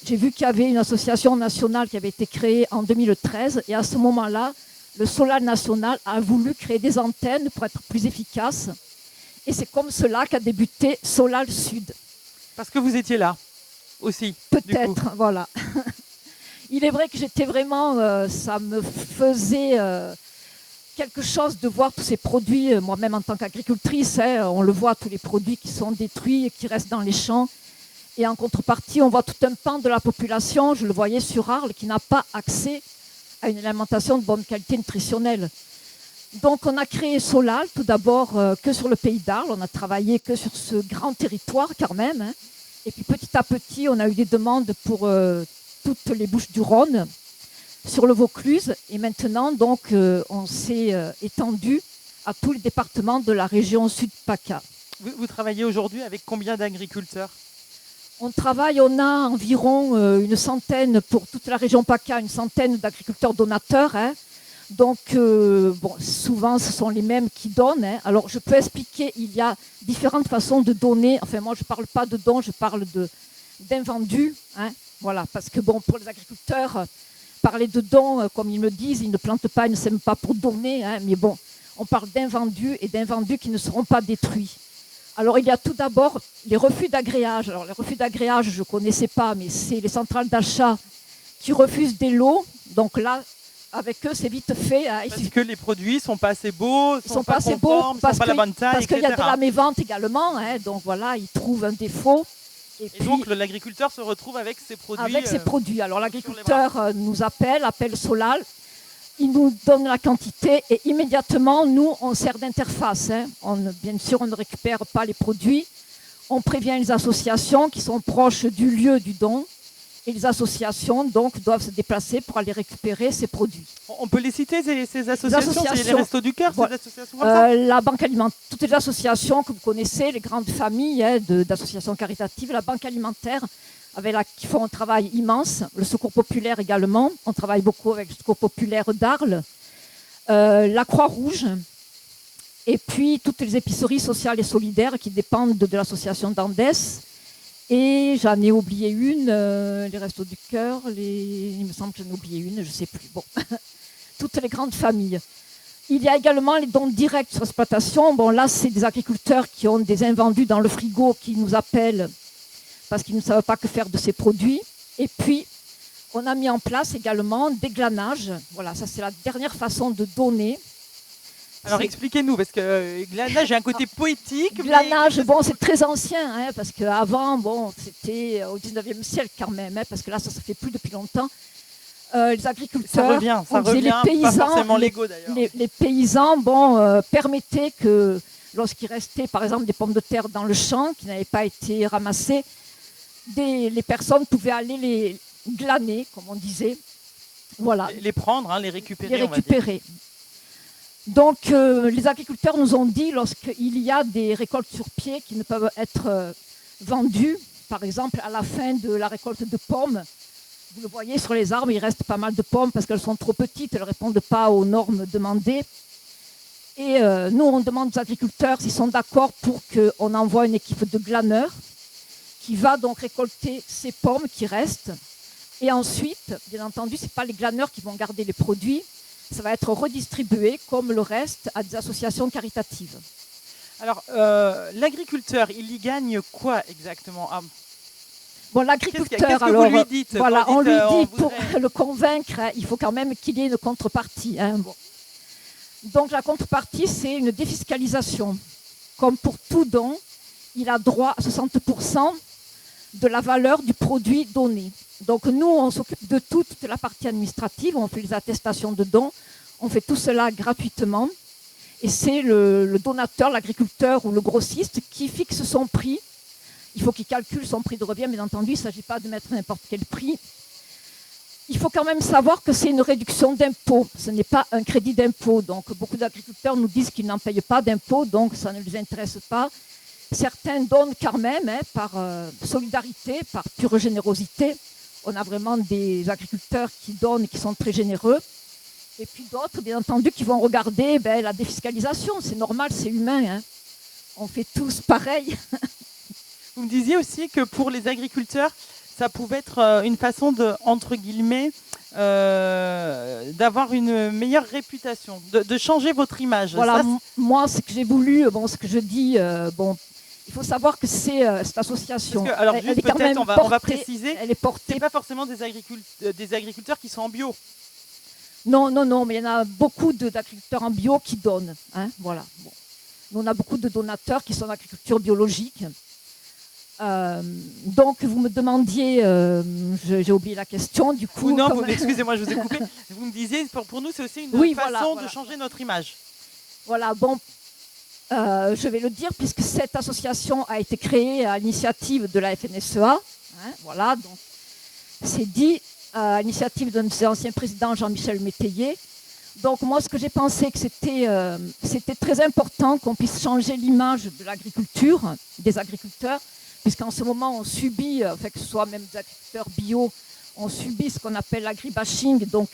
J'ai vu qu'il y avait une association nationale qui avait été créée en 2013 et à ce moment-là, le Solal national a voulu créer des antennes pour être plus efficace. Et c'est comme cela qu'a débuté Solal Sud. Parce que vous étiez là aussi. Peut-être, voilà. Il est vrai que j'étais vraiment, ça me faisait quelque chose de voir tous ces produits, moi-même en tant qu'agricultrice, on le voit, tous les produits qui sont détruits et qui restent dans les champs. Et en contrepartie, on voit tout un pan de la population, je le voyais sur Arles, qui n'a pas accès à une alimentation de bonne qualité nutritionnelle. Donc on a créé Solal, tout d'abord que sur le pays d'Arles, on a travaillé que sur ce grand territoire quand même. Hein. Et puis petit à petit, on a eu des demandes pour toutes les Bouches-du-Rhône, sur le Vaucluse. Et maintenant, donc, on s'est étendu à tous les départements de la région Sud-PACA. Vous travaillez aujourd'hui avec combien d'agriculteurs ? On a environ une centaine, pour toute la région PACA, une centaine d'agriculteurs donateurs. Hein. Donc, souvent, ce sont les mêmes qui donnent. Hein. Alors, je peux expliquer, il y a différentes façons de donner. Enfin, moi, je ne parle pas de dons, je parle d'invendus. Hein. Voilà, parce que, pour les agriculteurs, parler de dons, comme ils me disent, ils ne plantent pas, ils ne sèment pas pour donner. Hein. Mais on parle d'invendus et d'invendus qui ne seront pas détruits. Alors, il y a tout d'abord les refus d'agréage. Alors, les refus d'agréage, je ne connaissais pas, mais c'est les centrales d'achat qui refusent des lots. Donc là, avec eux, c'est vite fait. Hein. Parce que les produits ne sont pas assez beaux, ne sont pas assez beaux, ne sont pas la bonne taille, parce qu'il y a de la mévente également. Hein. Donc voilà, ils trouvent un défaut. Et puis, donc l'agriculteur se retrouve avec ses produits. Avec ses produits. Alors l'agriculteur nous appelle Solal. Il nous donne la quantité et immédiatement, nous, on sert d'interface. Hein. Bien sûr, on ne récupère pas les produits. On prévient les associations qui sont proches du lieu du don. Et les associations, donc, doivent se déplacer pour aller récupérer ces produits. On peut les citer, ces associations? C'est les Restos du Cœur, voilà. Ces associations comme ça La Banque Alimentaire, toutes les associations que vous connaissez, les grandes familles d'associations caritatives, la Banque Alimentaire, qui font un travail immense, le Secours Populaire également, on travaille beaucoup avec le Secours Populaire d'Arles, la Croix-Rouge, et puis toutes les épiceries sociales et solidaires qui dépendent de l'association d'Andes. Et j'en ai oublié une, les Restos du Cœur, il me semble que j'en ai oublié une, je ne sais plus. Toutes les grandes familles. Il y a également les dons directs sur exploitation. Là, c'est des agriculteurs qui ont des invendus dans le frigo qui nous appellent parce qu'ils ne savent pas que faire de ces produits. Et puis, on a mis en place également des glanages. Voilà, ça c'est la dernière façon de donner. Alors expliquez-nous, parce que glanage a un côté poétique. Glanage, c'est très ancien, hein, parce qu'avant, c'était au 19e siècle quand même, hein, parce que là, ça ne se fait plus depuis longtemps. Les agriculteurs, ça revient, les paysans, pas forcément légaux d'ailleurs. Les paysans permettaient que, lorsqu'il restait par exemple des pommes de terre dans le champ, qui n'avaient pas été ramassées, les personnes pouvaient aller les glaner, comme on disait. Voilà. Les prendre, hein, les récupérer. Les récupérer. Donc, les agriculteurs nous ont dit, lorsqu'il y a des récoltes sur pied qui ne peuvent être vendues, par exemple à la fin de la récolte de pommes, vous le voyez sur les arbres, il reste pas mal de pommes parce qu'elles sont trop petites, elles ne répondent pas aux normes demandées. Et nous, on demande aux agriculteurs s'ils sont d'accord pour qu'on envoie une équipe de glaneurs qui va donc récolter ces pommes qui restent. Et ensuite, bien entendu, ce n'est pas les glaneurs qui vont garder les produits, ça va être redistribué comme le reste à des associations caritatives. Alors, l'agriculteur, il y gagne quoi exactement? L'agriculteur, alors, on lui dit pour le convaincre, il faut quand même qu'il y ait une contrepartie. Hein. Donc la contrepartie, c'est une défiscalisation. Comme pour tout don, il a droit à 60% de la valeur du produit donné. Donc nous, on s'occupe de toute la partie administrative, on fait les attestations de dons, on fait tout cela gratuitement. Et c'est le donateur, l'agriculteur ou le grossiste qui fixe son prix. Il faut qu'il calcule son prix de revient, bien entendu, il ne s'agit pas de mettre n'importe quel prix. Il faut quand même savoir que c'est une réduction d'impôt, ce n'est pas un crédit d'impôt. Donc beaucoup d'agriculteurs nous disent qu'ils n'en payent pas d'impôt, donc ça ne les intéresse pas. Certains donnent quand même, hein, par solidarité, par pure générosité. On a vraiment des agriculteurs qui donnent et qui sont très généreux. Et puis d'autres, bien entendu, qui vont regarder la défiscalisation. C'est normal, c'est humain. Hein. On fait tous pareil. Vous me disiez aussi que pour les agriculteurs, ça pouvait être une façon de, entre guillemets, d'avoir une meilleure réputation, de changer votre image. Voilà, Ça, moi, ce que j'ai voulu, ce que je dis, il faut savoir que cette association, parce que, alors, elle juste est quand même peut-être, on va portée, préciser, elle est portée. c'est pas forcément des agriculteurs qui sont en bio. Non, mais il y en a beaucoup d'agriculteurs en bio qui donnent. Hein, voilà. Bon. Nous, on a beaucoup de donateurs qui sont en agriculture biologique. Donc, vous me demandiez, j'ai oublié la question, du coup. Ou non, excusez-moi, je vous ai coupé. Vous me disiez, pour nous, c'est aussi une façon de changer notre image. Voilà, bon, je vais le dire, puisque cette association a été créée à l'initiative de la FNSEA. Hein, voilà, donc, c'est dit, à l'initiative de notre ancien président Jean-Michel Métayer. Donc, moi, ce que j'ai pensé, que c'était très important qu'on puisse changer l'image de l'agriculture, des agriculteurs, puisqu'en ce moment, on subit, que ce soit même des agriculteurs bio, on subit ce qu'on appelle l'agribashing, donc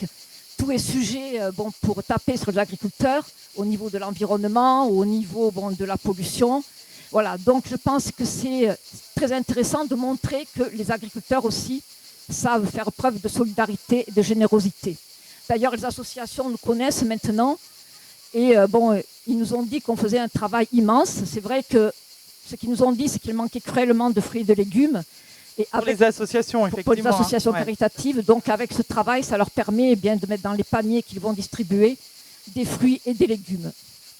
tout est sujet pour taper sur les agriculteurs au niveau de l'environnement, au niveau de la pollution. Voilà, donc je pense que c'est très intéressant de montrer que les agriculteurs aussi savent faire preuve de solidarité et de générosité. D'ailleurs, les associations nous connaissent maintenant et ils nous ont dit qu'on faisait un travail immense. C'est vrai que ce qu'ils nous ont dit, c'est qu'il manquait cruellement de fruits et de légumes. Et pour les associations, effectivement. Pour les associations caritatives. Donc, avec ce travail, ça leur permet de mettre dans les paniers qu'ils vont distribuer des fruits et des légumes.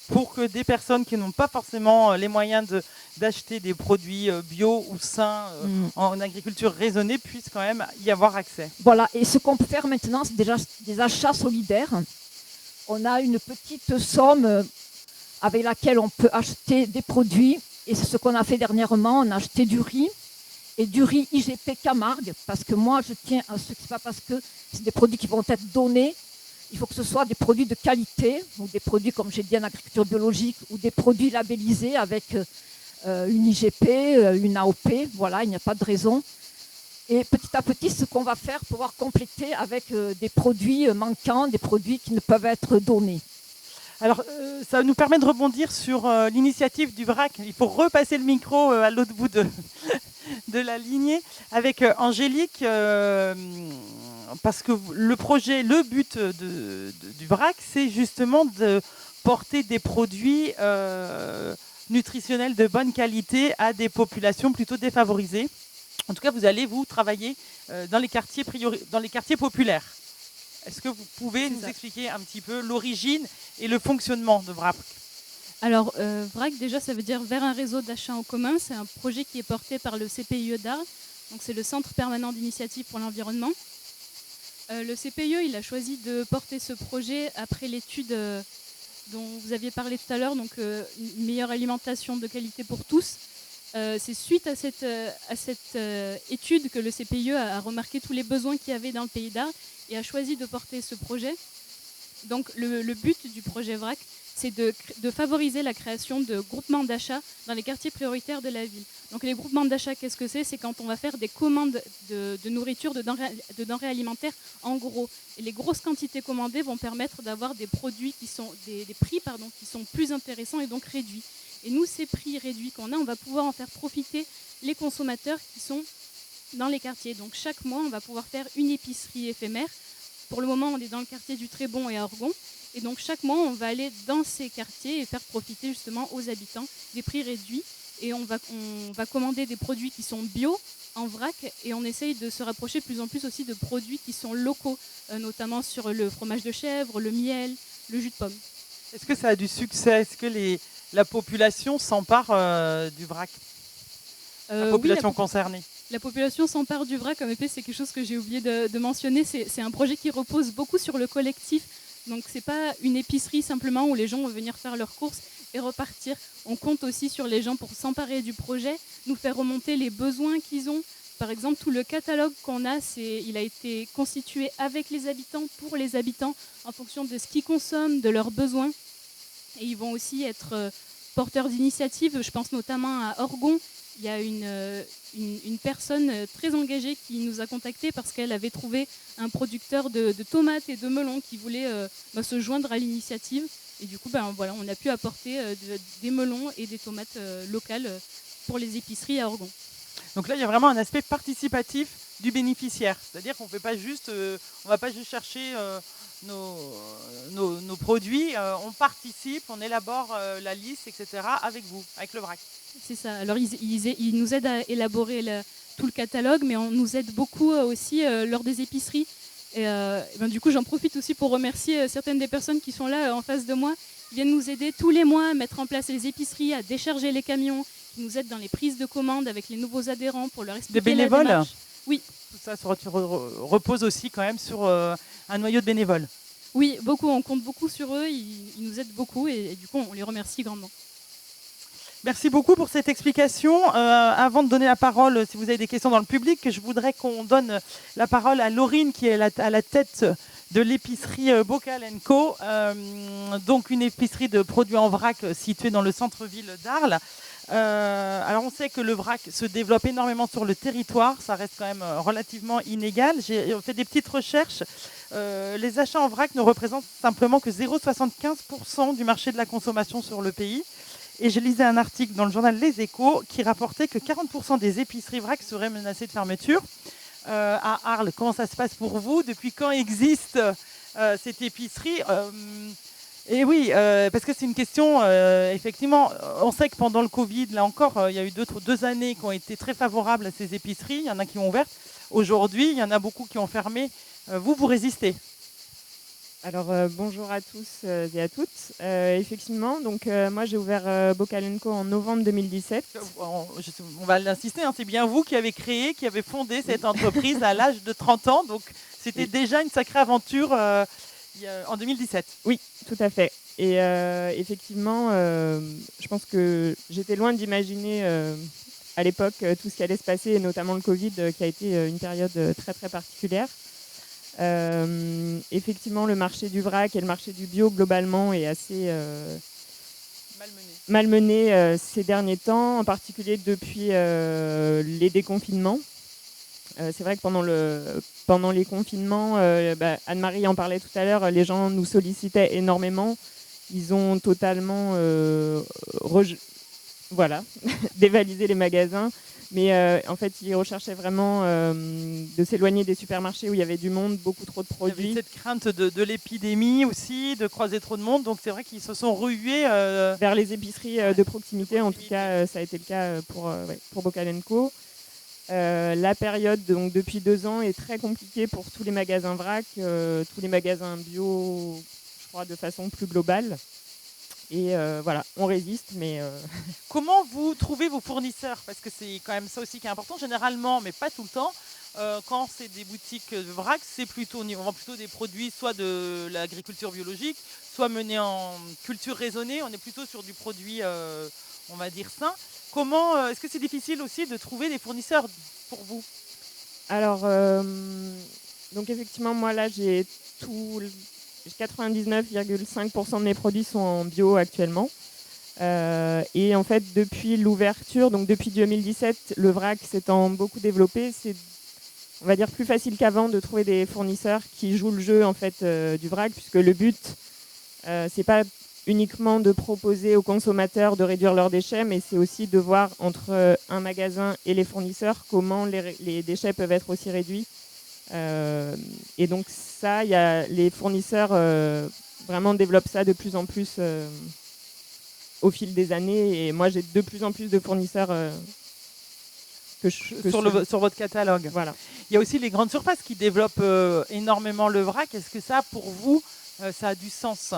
Pour que des personnes qui n'ont pas forcément les moyens d'acheter des produits bio ou sains en agriculture raisonnée puissent quand même y avoir accès. Voilà, et ce qu'on peut faire maintenant, c'est déjà des achats solidaires. On a une petite somme avec laquelle on peut acheter des produits. Et c'est ce qu'on a fait dernièrement. On a acheté du riz et du riz IGP Camargue. Parce que moi, je tiens à ce que ce n'est pas parce que c'est des produits qui vont être donnés. Il faut que ce soit des produits de qualité, ou des produits, comme j'ai dit, en agriculture biologique, ou des produits labellisés avec une IGP, une AOP. Voilà, il n'y a pas de raison. Et petit à petit, ce qu'on va faire, pouvoir compléter avec des produits manquants, des produits qui ne peuvent être donnés. Alors, ça nous permet de rebondir sur l'initiative du VRAC. Il faut repasser le micro à l'autre bout de la lignée avec Angélique, parce que le but du VRAC, c'est justement de porter des produits nutritionnels de bonne qualité à des populations plutôt défavorisées. En tout cas, vous allez travailler dans les quartiers populaires. Est-ce que vous pouvez nous expliquer un petit peu l'origine et le fonctionnement de VRAC ? Alors, VRAC, déjà, ça veut dire vers un réseau d'achat en commun. C'est un projet qui est porté par le CPIE d'Arles. Donc, c'est le Centre permanent d'initiative pour l'environnement. Le CPIE, il a choisi de porter ce projet après l'étude dont vous aviez parlé tout à l'heure, donc une meilleure alimentation de qualité pour tous. C'est suite à cette étude que le CPIE a remarqué tous les besoins qu'il y avait dans le pays d'Arles et a choisi de porter ce projet. Donc le but du projet VRAC, c'est de favoriser la création de groupements d'achat dans les quartiers prioritaires de la ville. Donc les groupements d'achat, qu'est-ce que c'est ? C'est quand on va faire des commandes de nourriture, de denrées alimentaires en gros. Et les grosses quantités commandées vont permettre d'avoir des produits qui sont des prix qui sont plus intéressants et donc réduits. Et nous, ces prix réduits qu'on a, on va pouvoir en faire profiter les consommateurs qui sont dans les quartiers. Donc chaque mois, on va pouvoir faire une épicerie éphémère. Pour le moment, on est dans le quartier du Trébon et à Orgon. Et donc chaque mois, on va aller dans ces quartiers et faire profiter justement aux habitants des prix réduits. Et on va commander des produits qui sont bio en vrac et on essaye de se rapprocher de plus en plus aussi de produits qui sont locaux, notamment sur le fromage de chèvre, le miel, le jus de pomme. Est-ce que ça a du succès ? Est-ce que la population s'empare du VRAC ? La population concernée. La population s'empare du VRAC, comme épée, c'est quelque chose que j'ai oublié de mentionner. C'est un projet qui repose beaucoup sur le collectif. Donc ce n'est pas une épicerie simplement où les gens vont venir faire leurs courses et repartir. On compte aussi sur les gens pour s'emparer du projet, nous faire remonter les besoins qu'ils ont. Par exemple, tout le catalogue qu'on a, il a été constitué avec les habitants, pour les habitants, en fonction de ce qu'ils consomment, de leurs besoins. Et ils vont aussi être porteurs d'initiatives. Je pense notamment à Orgon. Il y a une personne très engagée qui nous a contactés parce qu'elle avait trouvé un producteur de tomates et de melons qui voulait se joindre à l'initiative. Et du coup, on a pu apporter des melons et des tomates locales pour les épiceries à Orgon. Donc là, il y a vraiment un aspect participatif du bénéficiaire. C'est-à-dire qu'on ne va pas juste chercher nos produits, on participe, on élabore la liste, etc. avec vous, avec le VRAC. C'est ça. Alors ils nous aident à élaborer tout le catalogue, mais on nous aide beaucoup aussi lors des épiceries. Et du coup, j'en profite aussi pour remercier certaines des personnes qui sont là en face de moi. Ils viennent nous aider tous les mois à mettre en place les épiceries, à décharger les camions, qui nous aident dans les prises de commandes avec les nouveaux adhérents pour leur expliquer des bénévoles. La démarche. Oui. Tout ça repose aussi quand même sur un noyau de bénévoles. Oui, beaucoup. On compte beaucoup sur eux. Ils nous aident beaucoup et du coup, on les remercie grandement. Merci beaucoup pour cette explication. Avant de donner la parole, si vous avez des questions dans le public, je voudrais qu'on donne la parole à Laurine, qui est à la tête de l'épicerie Bocal & Co. Donc une épicerie de produits en vrac située dans le centre-ville d'Arles. Alors on sait que le vrac se développe énormément sur le territoire, ça reste quand même relativement inégal. J'ai fait des petites recherches. Les achats en vrac ne représentent simplement que 0,75% du marché de la consommation sur le pays. Et je lisais un article dans le journal Les Échos qui rapportait que 40% des épiceries vrac seraient menacées de fermeture. À Arles, comment ça se passe pour vous? Depuis quand existe cette épicerie? Et oui, parce que c'est une question, effectivement, on sait que pendant le Covid, là encore, il y a eu deux années qui ont été très favorables à ces épiceries. Il y en a qui ont ouvert. Aujourd'hui, il y en a beaucoup qui ont fermé. Vous résistez? Alors bonjour à tous et à toutes. Effectivement, donc moi j'ai ouvert Bocal & Co en novembre 2017. On va l'insister, hein, c'est bien vous qui avez fondé cette entreprise à l'âge de 30 ans. Donc c'était déjà une sacrée aventure en 2017. Oui, tout à fait. Et effectivement, je pense que j'étais loin d'imaginer à l'époque tout ce qui allait se passer, et notamment le Covid qui a été une période très très particulière. Effectivement, le marché du vrac et le marché du bio globalement est assez malmené ces derniers temps, en particulier depuis les déconfinements. C'est vrai que pendant les confinements, Anne-Marie en parlait tout à l'heure, les gens nous sollicitaient énormément. Ils ont totalement dévalisé les magasins. Mais en fait, ils recherchaient vraiment de s'éloigner des supermarchés où il y avait du monde, beaucoup trop de produits. Il y avait cette crainte de l'épidémie aussi, de croiser trop de monde. Donc c'est vrai qu'ils se sont rués vers les épiceries de proximité. En tout cas, ça a été le cas pour Bocal & Co. La période, donc, depuis 2 ans, est très compliquée pour tous les magasins vrac, tous les magasins bio, je crois, de façon plus globale. Et voilà, on résiste, mais... Comment vous trouvez vos fournisseurs? Parce que c'est quand même ça aussi qui est important. Généralement, mais pas tout le temps, quand c'est des boutiques vrac, on vend plutôt des produits soit de l'agriculture biologique, soit menés en culture raisonnée. On est plutôt sur du produit, on va dire, sain. Comment est-ce que c'est difficile aussi de trouver des fournisseurs pour vous? Alors, donc effectivement, moi là, j'ai 99,5% de mes produits sont en bio actuellement. Et en fait, depuis l'ouverture, donc depuis 2017, le vrac s'étant beaucoup développé, c'est, on va dire, plus facile qu'avant de trouver des fournisseurs qui jouent le jeu en fait du vrac, puisque le but, c'est pas uniquement de proposer aux consommateurs de réduire leurs déchets, mais c'est aussi de voir entre un magasin et les fournisseurs comment les déchets peuvent être aussi réduits. Et donc ça, les fournisseurs vraiment développent ça de plus en plus au fil des années. Et moi, j'ai de plus en plus de fournisseurs sur votre catalogue. Voilà. Il y a aussi les grandes surfaces qui développent énormément le vrac. Est-ce que ça, pour vous, ça a du sens?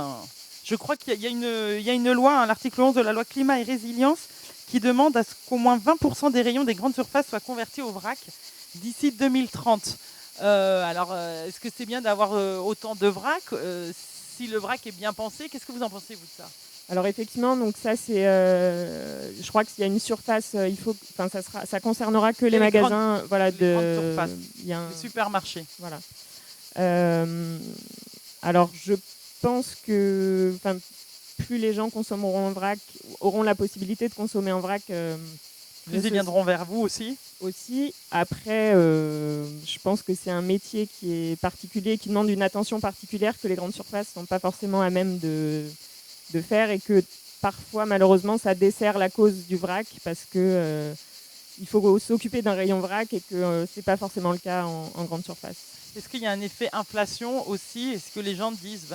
Je crois qu'il y a une loi, l'article 11 de la loi Climat et Résilience, qui demande à ce qu'au moins 20% des rayons des grandes surfaces soient convertis au vrac d'ici 2030. Alors, est-ce que c'est bien d'avoir autant de vrac? Si le vrac est bien pensé, qu'est-ce que vous en pensez, vous, de ça? Alors effectivement, donc ça c'est, je crois qu'il y a une surface, ça concernera que les magasins, les supermarchés. Voilà. Alors je pense que, plus les gens consommeront en vrac, auront la possibilité de consommer en vrac. Plus ils viendront vers vous aussi. Après, je pense que c'est un métier qui est particulier, qui demande une attention particulière que les grandes surfaces ne sont pas forcément à même de faire, et que parfois, malheureusement, ça dessert la cause du vrac parce que il faut s'occuper d'un rayon vrac et que c'est pas forcément le cas en grande surface. Est-ce qu'il y a un effet inflation aussi? Est-ce que les gens disent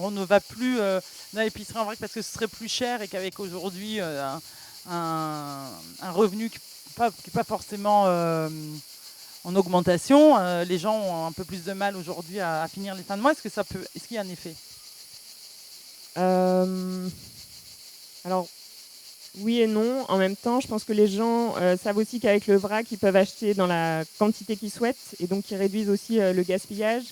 on ne va plus dans l'épicerie en vrac parce que ce serait plus cher et qu'avec aujourd'hui un revenu qui n'est pas forcément en augmentation, les gens ont un peu plus de mal aujourd'hui à finir les fins de mois. Est-ce qu'il y a un effet? Alors, oui et non. En même temps, je pense que les gens savent aussi qu'avec le vrac, ils peuvent acheter dans la quantité qu'ils souhaitent et donc ils réduisent aussi le gaspillage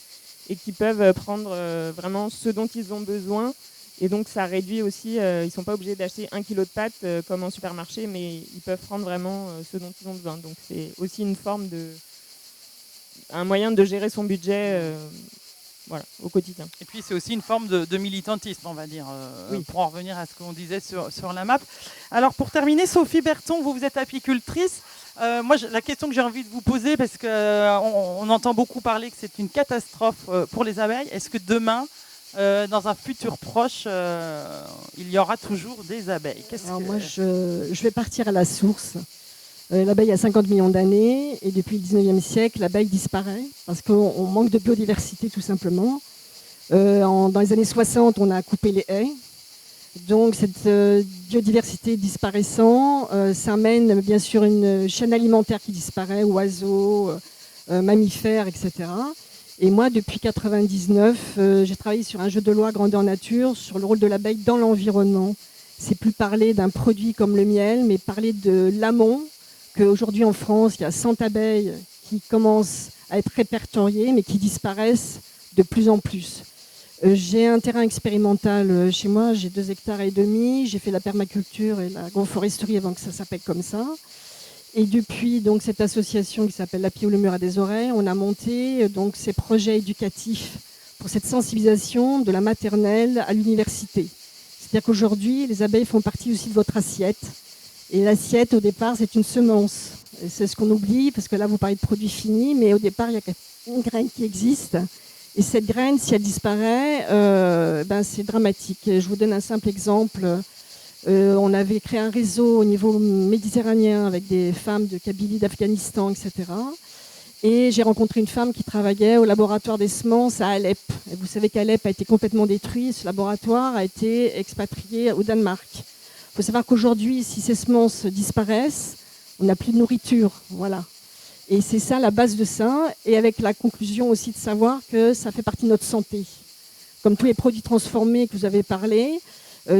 et qu'ils peuvent prendre vraiment ce dont ils ont besoin. Et donc, ça réduit aussi, ils ne sont pas obligés d'acheter 1 kilo de pâtes comme en supermarché, mais ils peuvent prendre vraiment ce dont ils ont besoin. Donc, c'est aussi un moyen de gérer son budget au quotidien. Et puis c'est aussi une forme de militantisme, on va dire, pour en revenir à ce qu'on disait sur la map. Alors pour terminer, Sophie Berton, vous êtes apicultrice. Moi, la question que j'ai envie de vous poser, parce qu'on entend beaucoup parler que c'est une catastrophe pour les abeilles, est-ce que demain, dans un futur proche, il y aura toujours des abeilles? Moi, je vais partir à la source. L'abeille a 50 millions d'années et depuis le 19e siècle, l'abeille disparaît parce qu'on manque de biodiversité tout simplement. Dans les années 60, on a coupé les haies. Donc cette biodiversité disparaissant, ça mène bien sûr une chaîne alimentaire qui disparaît, oiseaux, mammifères, etc. Et moi, depuis 1999, j'ai travaillé sur un jeu de loi grandeur nature sur le rôle de l'abeille dans l'environnement. C'est plus parler d'un produit comme le miel, mais parler de l'amont, qu'aujourd'hui en France, il y a 100 abeilles qui commencent à être répertoriées, mais qui disparaissent de plus en plus. J'ai un terrain expérimental chez moi, j'ai 2,5 hectares. J'ai fait la permaculture et l'agroforesterie avant que ça s'appelle comme ça. Et depuis donc, cette association qui s'appelle L'api ou le mur à des oreilles, on a monté donc, ces projets éducatifs pour cette sensibilisation de la maternelle à l'université. C'est-à-dire qu'aujourd'hui, les abeilles font partie aussi de votre assiette. Et l'assiette, au départ, c'est une semence. Et c'est ce qu'on oublie, parce que là, vous parlez de produits finis, mais au départ, il y a une graine qui existe. Et cette graine, si elle disparaît, c'est dramatique. Et je vous donne un simple exemple. On avait créé un réseau au niveau méditerranéen avec des femmes de Kabylie, d'Afghanistan, etc. Et j'ai rencontré une femme qui travaillait au laboratoire des semences à Alep. Et vous savez qu'Alep a été complètement détruit. Ce laboratoire a été expatrié au Danemark. Il faut savoir qu'aujourd'hui, si ces semences disparaissent, on n'a plus de nourriture. Voilà. Et c'est ça la base de ça. Et avec la conclusion aussi de savoir que ça fait partie de notre santé. Comme tous les produits transformés que vous avez parlé,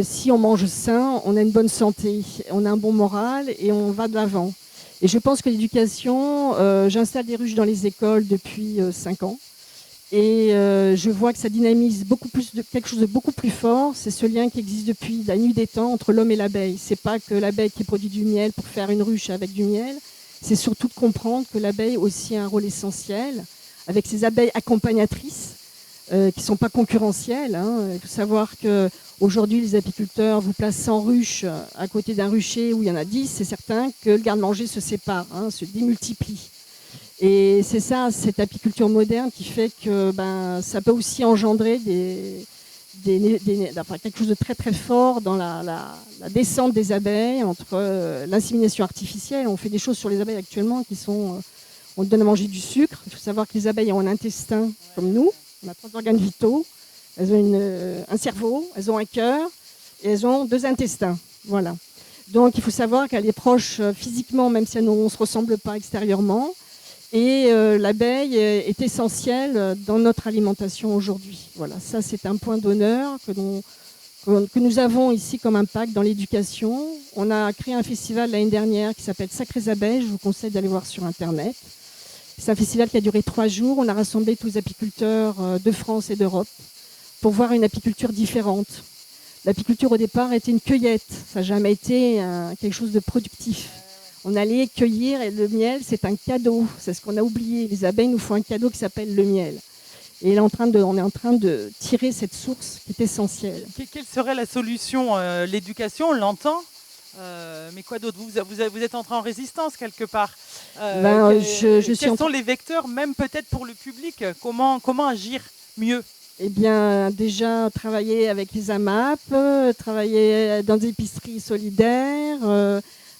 si on mange sain, on a une bonne santé, on a un bon moral et on va de l'avant. Et je pense que l'éducation, j'installe des ruches dans les écoles depuis 5 ans. Et je vois que ça dynamise quelque chose de beaucoup plus fort. C'est ce lien qui existe depuis la nuit des temps entre l'homme et l'abeille. C'est pas que l'abeille qui produit du miel pour faire une ruche avec du miel. C'est surtout de comprendre que l'abeille aussi a un rôle essentiel avec ses abeilles accompagnatrices qui ne sont pas concurrentielles. Il faut savoir qu'aujourd'hui, les apiculteurs vous placent 100 ruches à côté d'un rucher où il y en a 10. C'est certain que le garde-manger se sépare, se démultiplie. Et c'est ça, cette apiculture moderne qui fait que ça peut aussi engendrer quelque chose de très très fort dans la descente des abeilles, entre l'insémination artificielle. On fait des choses sur les abeilles actuellement qui sont... on donne à manger du sucre. Il faut savoir que les abeilles ont un intestin comme nous. On a 3 organes vitaux. Elles ont un cerveau, elles ont un cœur et elles ont 2 intestins. Voilà. Donc il faut savoir qu'elle est proche physiquement, même si on ne se ressemble pas extérieurement. Et l'abeille est essentielle dans notre alimentation aujourd'hui. Voilà, ça c'est un point d'honneur que nous avons ici comme impact dans l'éducation. On a créé un festival l'année dernière qui s'appelle Sacrées Abeilles, je vous conseille d'aller voir sur Internet. C'est un festival qui a duré 3 jours. On a rassemblé tous les apiculteurs de France et d'Europe pour voir une apiculture différente. L'apiculture au départ était une cueillette, ça n'a jamais été quelque chose de productif. On allait cueillir et le miel, c'est un cadeau. C'est ce qu'on a oublié. Les abeilles nous font un cadeau qui s'appelle le miel. Et on est en train de tirer cette source qui est essentielle. Quelle serait la solution? L'éducation, on l'entend. Mais quoi d'autre? Vous êtes entré en résistance quelque part. Quels sont les vecteurs, même peut-être pour le public? Comment agir mieux? Eh bien, déjà, travailler avec les AMAP, travailler dans des épiceries solidaires,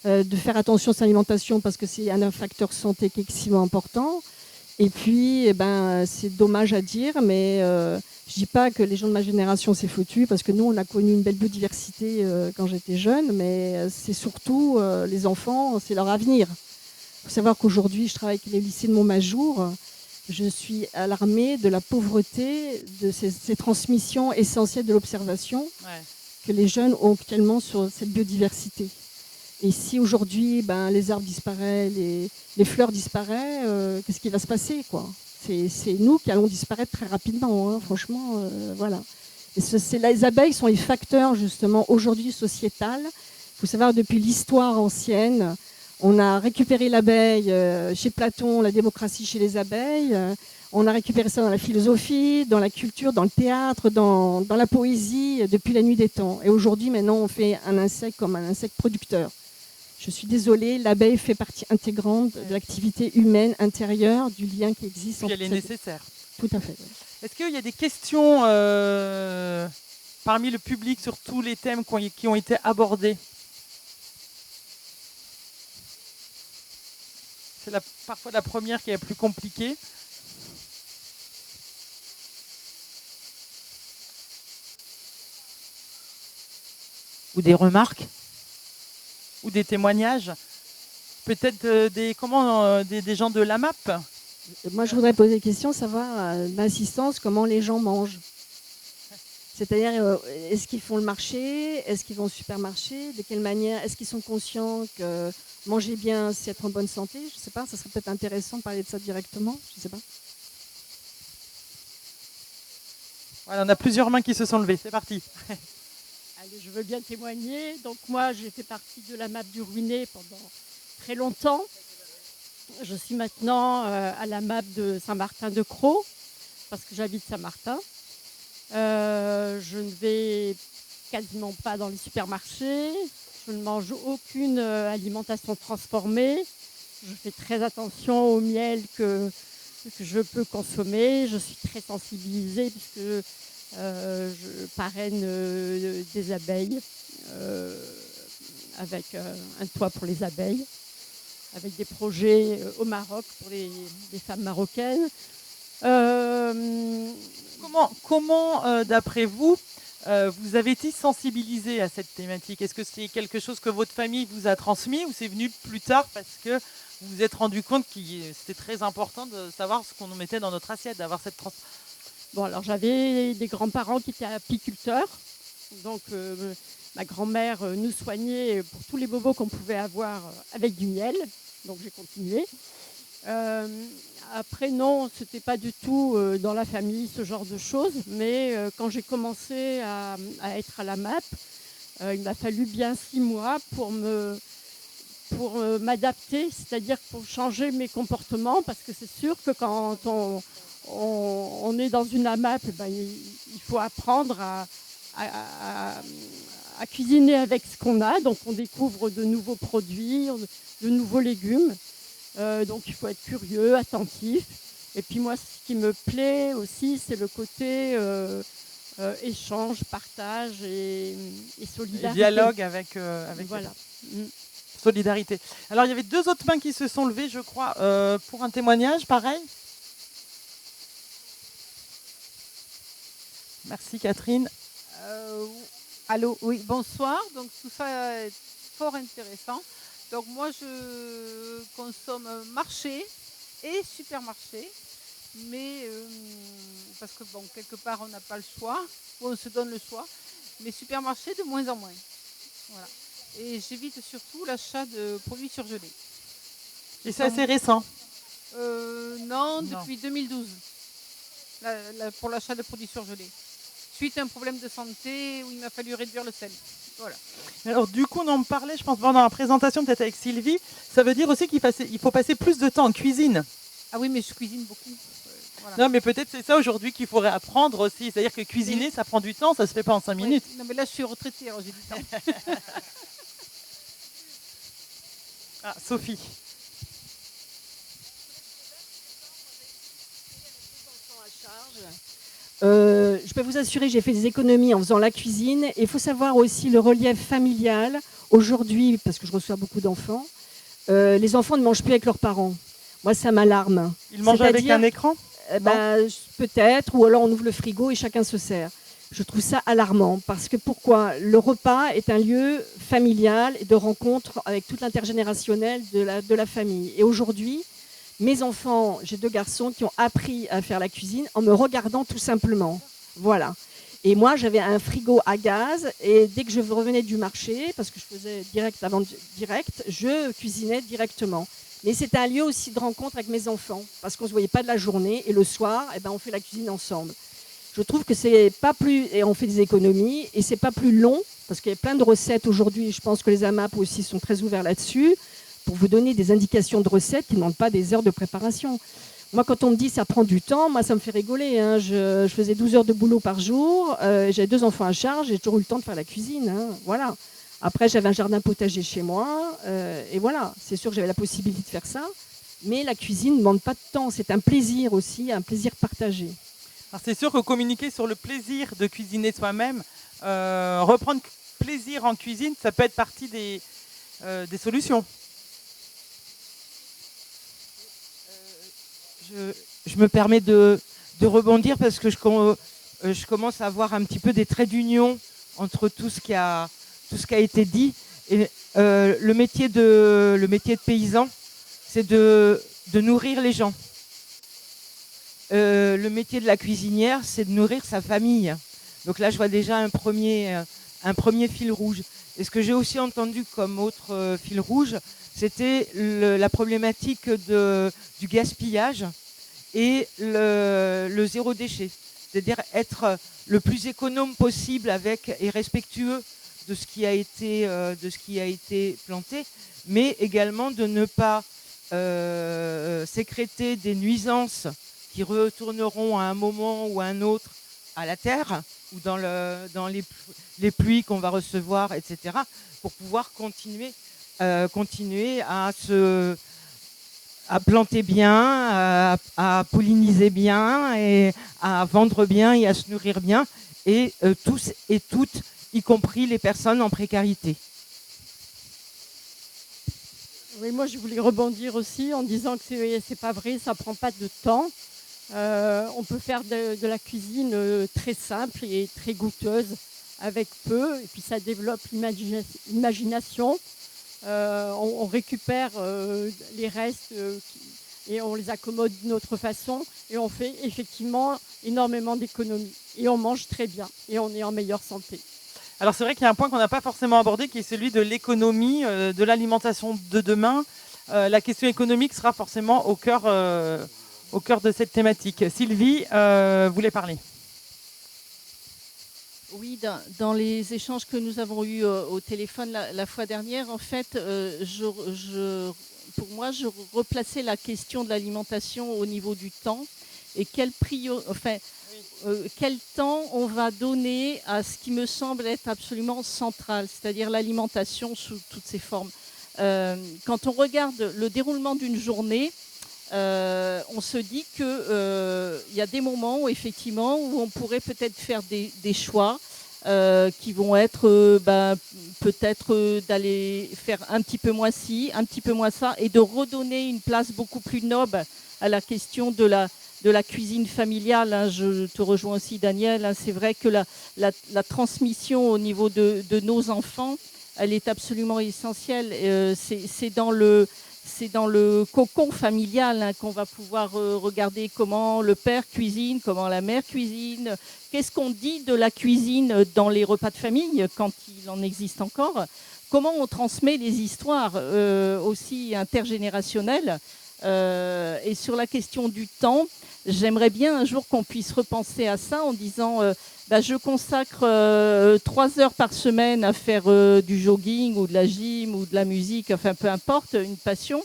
de faire attention à son alimentation parce que c'est un facteur santé qui est extrêmement important. Et puis, c'est dommage à dire, mais je dis pas que les gens de ma génération c'est foutu, parce que nous, on a connu une belle biodiversité quand j'étais jeune, mais c'est surtout les enfants, c'est leur avenir. Il faut savoir qu'aujourd'hui, je travaille avec les lycées de Montmajour. Je suis alarmée de la pauvreté de ces transmissions essentielles de l'observation que les jeunes ont actuellement sur cette biodiversité. Et si aujourd'hui, les arbres disparaissent, les fleurs disparaissent, qu'est-ce qui va se passer, quoi ? C'est nous qui allons disparaître très rapidement, hein, franchement, voilà. Et les abeilles sont les facteurs, justement, aujourd'hui sociétal. Il faut savoir, depuis l'histoire ancienne, on a récupéré l'abeille chez Platon, la démocratie chez les abeilles. On a récupéré ça dans la philosophie, dans la culture, dans le théâtre, dans la poésie, depuis la nuit des temps. Et aujourd'hui, maintenant, on fait un insecte comme un insecte producteur. Je suis désolée, l'abeille fait partie intégrante de l'activité humaine intérieure, du lien qui existe. Puis elle est nécessaire. Tout à fait. Est-ce qu'il y a des questions parmi le public sur tous les thèmes qui ont été abordés ? C'est parfois la première qui est la plus compliquée. Ou des remarques ? Ou des témoignages ? Peut-être des gens de l'AMAP ? Moi, je voudrais poser une question, savoir l'assistance, comment les gens mangent. C'est-à-dire, est-ce qu'ils font le marché ? Est-ce qu'ils vont au supermarché ? De quelle manière ? Est-ce qu'ils sont conscients que manger bien, c'est être en bonne santé ? Je ne sais pas, ça serait peut-être intéressant de parler de ça directement. Je ne sais pas. Voilà, on a plusieurs mains qui se sont levées. C'est parti. Allez, je veux bien témoigner. Donc moi, j'ai fait partie de la MAP du Ruiné pendant très longtemps. Je suis maintenant à la MAP de Saint-Martin-de-Crau, parce que j'habite Saint-Martin. Je ne vais quasiment pas dans les supermarchés. Je ne mange aucune alimentation transformée. Je fais très attention au miel que je peux consommer. Je suis très sensibilisée puisque je parraine des abeilles avec un toit pour les abeilles, avec des projets au Maroc pour les femmes marocaines. Comment d'après vous, vous avez été sensibilisé à cette thématique ? Est-ce que c'est quelque chose que votre famille vous a transmis ou c'est venu plus tard parce que vous vous êtes rendu compte que c'était très important de savoir ce qu'on nous mettait dans notre assiette, d'avoir cette transmission ? Bon, alors j'avais des grands-parents qui étaient apiculteurs. Donc ma grand-mère nous soignait pour tous les bobos qu'on pouvait avoir avec du miel. Donc j'ai continué. Après, non, ce n'était pas du tout dans la famille, ce genre de choses. Mais quand j'ai commencé à être à la MAP, il m'a fallu bien 6 mois pour m'adapter, c'est-à-dire pour changer mes comportements. Parce que c'est sûr que quand on est dans une AMAP, il faut apprendre à cuisiner avec ce qu'on a. Donc on découvre de nouveaux produits, de nouveaux légumes. Donc il faut être curieux, attentif. Et puis moi, ce qui me plaît aussi, c'est le côté échange, partage et solidarité. Et dialogue avec voilà. Solidarité. Alors il y avait 2 autres mains qui se sont levées, je crois, pour un témoignage, pareil. Merci Catherine. Allô, oui, bonsoir. Donc tout ça est fort intéressant. Donc moi je consomme marché et supermarché, mais parce que bon, quelque part on n'a pas le choix, ou on se donne le choix, mais supermarché de moins en moins. Voilà. Et j'évite surtout l'achat de produits surgelés. Et c'est assez récent ? Non, depuis 2012, pour l'achat de produits surgelés. Suite à un problème de santé où il m'a fallu réduire le sel. Voilà. Alors du coup, on en parlait, je pense, pendant la présentation, peut-être avec Sylvie. Ça veut dire aussi qu'il faut passer plus de temps en cuisine. Ah oui, mais je cuisine beaucoup. Voilà. Non, mais peut-être c'est ça aujourd'hui qu'il faudrait apprendre aussi. C'est-à-dire que cuisiner, ça prend du temps, ça se fait pas en 5 minutes. Non, mais là, je suis retraitée, alors j'ai du temps. Ah, Sophie. Je peux vous assurer, j'ai fait des économies en faisant la cuisine. Et il faut savoir aussi le relief familial. Aujourd'hui, parce que je reçois beaucoup d'enfants, les enfants ne mangent plus avec leurs parents. Moi, ça m'alarme. Ils mangent avec un écran ? Peut-être, ou alors on ouvre le frigo et chacun se sert. Je trouve ça alarmant parce que pourquoi ? Le repas est un lieu familial et de rencontre avec toute l'intergénérationnel de la famille. Et aujourd'hui, mes enfants, j'ai 2 garçons qui ont appris à faire la cuisine en me regardant tout simplement. Voilà. Et moi, j'avais un frigo à gaz et dès que je revenais du marché, parce que je faisais direct avant direct, je cuisinais directement. Mais c'était un lieu aussi de rencontre avec mes enfants parce qu'on ne se voyait pas de la journée et le soir, on fait la cuisine ensemble. Je trouve que c'est pas plus, et on fait des économies, et c'est pas plus long, parce qu'il y a plein de recettes aujourd'hui, je pense que les AMAP aussi sont très ouverts là-dessus, pour vous donner des indications de recettes qui ne demandent pas des heures de préparation. Moi, quand on me dit ça prend du temps, moi, ça me fait rigoler. Hein. Je faisais 12 heures de boulot par jour, j'avais 2 enfants à charge, j'ai toujours eu le temps de faire la cuisine. Hein. Voilà. Après, j'avais un jardin potager chez moi, et voilà, c'est sûr que j'avais la possibilité de faire ça, mais la cuisine ne demande pas de temps, c'est un plaisir aussi, un plaisir partagé. Alors c'est sûr que communiquer sur le plaisir de cuisiner soi-même, reprendre plaisir en cuisine, ça peut être partie des solutions. Je me permets de rebondir parce que je commence à avoir un petit peu des traits d'union entre tout ce qui a été dit. Et, le métier de paysan, c'est de nourrir les gens. Le métier de la cuisinière, c'est de nourrir sa famille. Donc là, je vois déjà un premier fil rouge. Et ce que j'ai aussi entendu comme autre fil rouge, c'était la problématique du gaspillage et le zéro déchet. C'est-à-dire être le plus économe possible et respectueux de ce qui a été planté, mais également de ne pas sécréter des nuisances qui retourneront à un moment ou à un autre à la terre ou dans les pluies qu'on va recevoir, etc., pour pouvoir continuer à planter bien, à polliniser bien, et à vendre bien et à se nourrir bien, et tous et toutes, y compris les personnes en précarité. Oui, moi je voulais rebondir aussi en disant que c'est pas vrai, ça prend pas de temps. On peut faire de la cuisine très simple et très goûteuse avec peu, et puis ça développe l'imagination. On récupère les restes et on les accommode d'une autre façon, et on fait effectivement énormément d'économies. Et on mange très bien et on est en meilleure santé. Alors c'est vrai qu'il y a un point qu'on n'a pas forcément abordé, qui est celui de l'économie, de l'alimentation de demain. La question économique sera forcément au cœur de cette thématique. Sylvie voulait parler. Oui, dans les échanges que nous avons eus au téléphone la fois dernière, en fait, pour moi, je replaçais la question de l'alimentation au niveau du temps et quel temps on va donner à ce qui me semble être absolument central, c'est-à-dire l'alimentation sous toutes ses formes. Quand on regarde le déroulement d'une journée, on se dit qu'il y a des moments où effectivement où on pourrait peut-être faire des choix qui vont être peut-être d'aller faire un petit peu moins ci, un petit peu moins ça, et de redonner une place beaucoup plus noble à la question de la cuisine familiale. Hein. Je te rejoins aussi, Daniel. Hein. C'est vrai que la transmission au niveau de nos enfants, elle est absolument essentielle. C'est dans le cocon familial qu'on va pouvoir regarder comment le père cuisine, comment la mère cuisine. Qu'est-ce qu'on dit de la cuisine dans les repas de famille, quand il en existe encore? Comment on transmet les histoires aussi intergénérationnelles. Et sur la question du temps, j'aimerais bien un jour qu'on puisse repenser à ça en disant je consacre 3 heures par semaine à faire du jogging ou de la gym ou de la musique, enfin peu importe, une passion.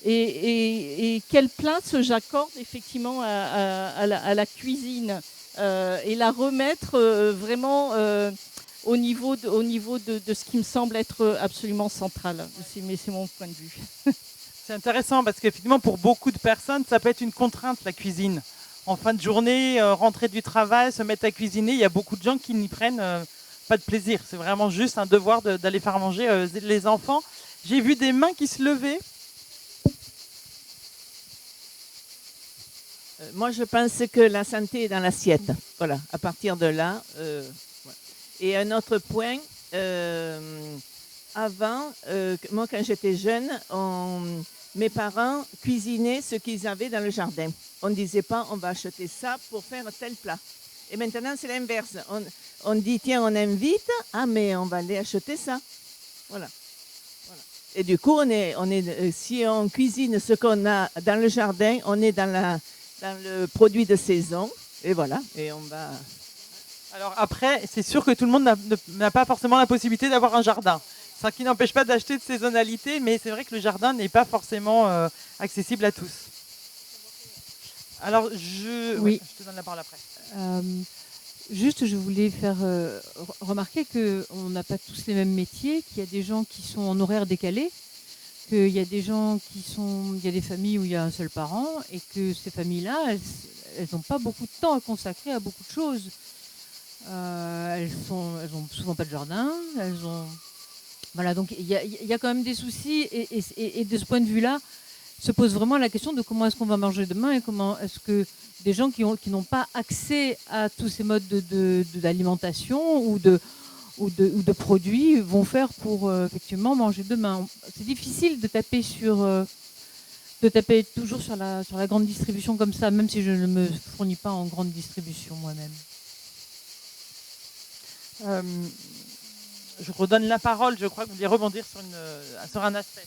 Et quelle place j'accorde effectivement à la cuisine et la remettre vraiment au niveau de ce qui me semble être absolument central. Mais c'est mon point de vue. C'est intéressant parce qu'effectivement, pour beaucoup de personnes, ça peut être une contrainte, la cuisine. en fin de journée, rentrer du travail, se mettre à cuisiner. Il y a beaucoup de gens qui n'y prennent pas de plaisir. C'est vraiment juste un devoir d'aller faire manger les enfants. J'ai vu des mains qui se levaient. Moi, je pense que la santé est dans l'assiette. Voilà, à partir de là. Et un autre point, avant, moi, quand j'étais jeune, mes parents cuisinaient ce qu'ils avaient dans le jardin. On ne disait pas, on va acheter ça pour faire tel plat. Et maintenant, c'est l'inverse. On dit, tiens, on invite, ah, mais on va aller acheter ça. Voilà. Et du coup, si on cuisine ce qu'on a dans le jardin, on est dans le produit de saison. Et voilà, et on va... Alors après, c'est sûr que tout le monde n'a pas forcément la possibilité d'avoir un jardin. Ce qui n'empêche pas d'acheter de saisonnalité, mais c'est vrai que le jardin n'est pas forcément accessible à tous. Alors, oui. Je te donne la parole après. Juste, je voulais faire remarquer qu'on n'a pas tous les mêmes métiers, qu'il y a des gens qui sont en horaire décalé, qu'il y a des gens il y a des familles où il y a un seul parent, et que ces familles-là, elles n'ont pas beaucoup de temps à consacrer à beaucoup de choses. Elles ont souvent pas de jardin, voilà, donc il y a quand même des soucis, et de ce point de vue-là, se pose vraiment la question de comment est-ce qu'on va manger demain et comment est-ce que des gens qui n'ont pas accès à tous ces modes d'alimentation ou de produits vont faire pour effectivement manger demain. C'est difficile de taper toujours sur la grande distribution comme ça, même si je ne me fournis pas en grande distribution moi-même. Je redonne la parole, je crois que vous voulez rebondir sur un aspect.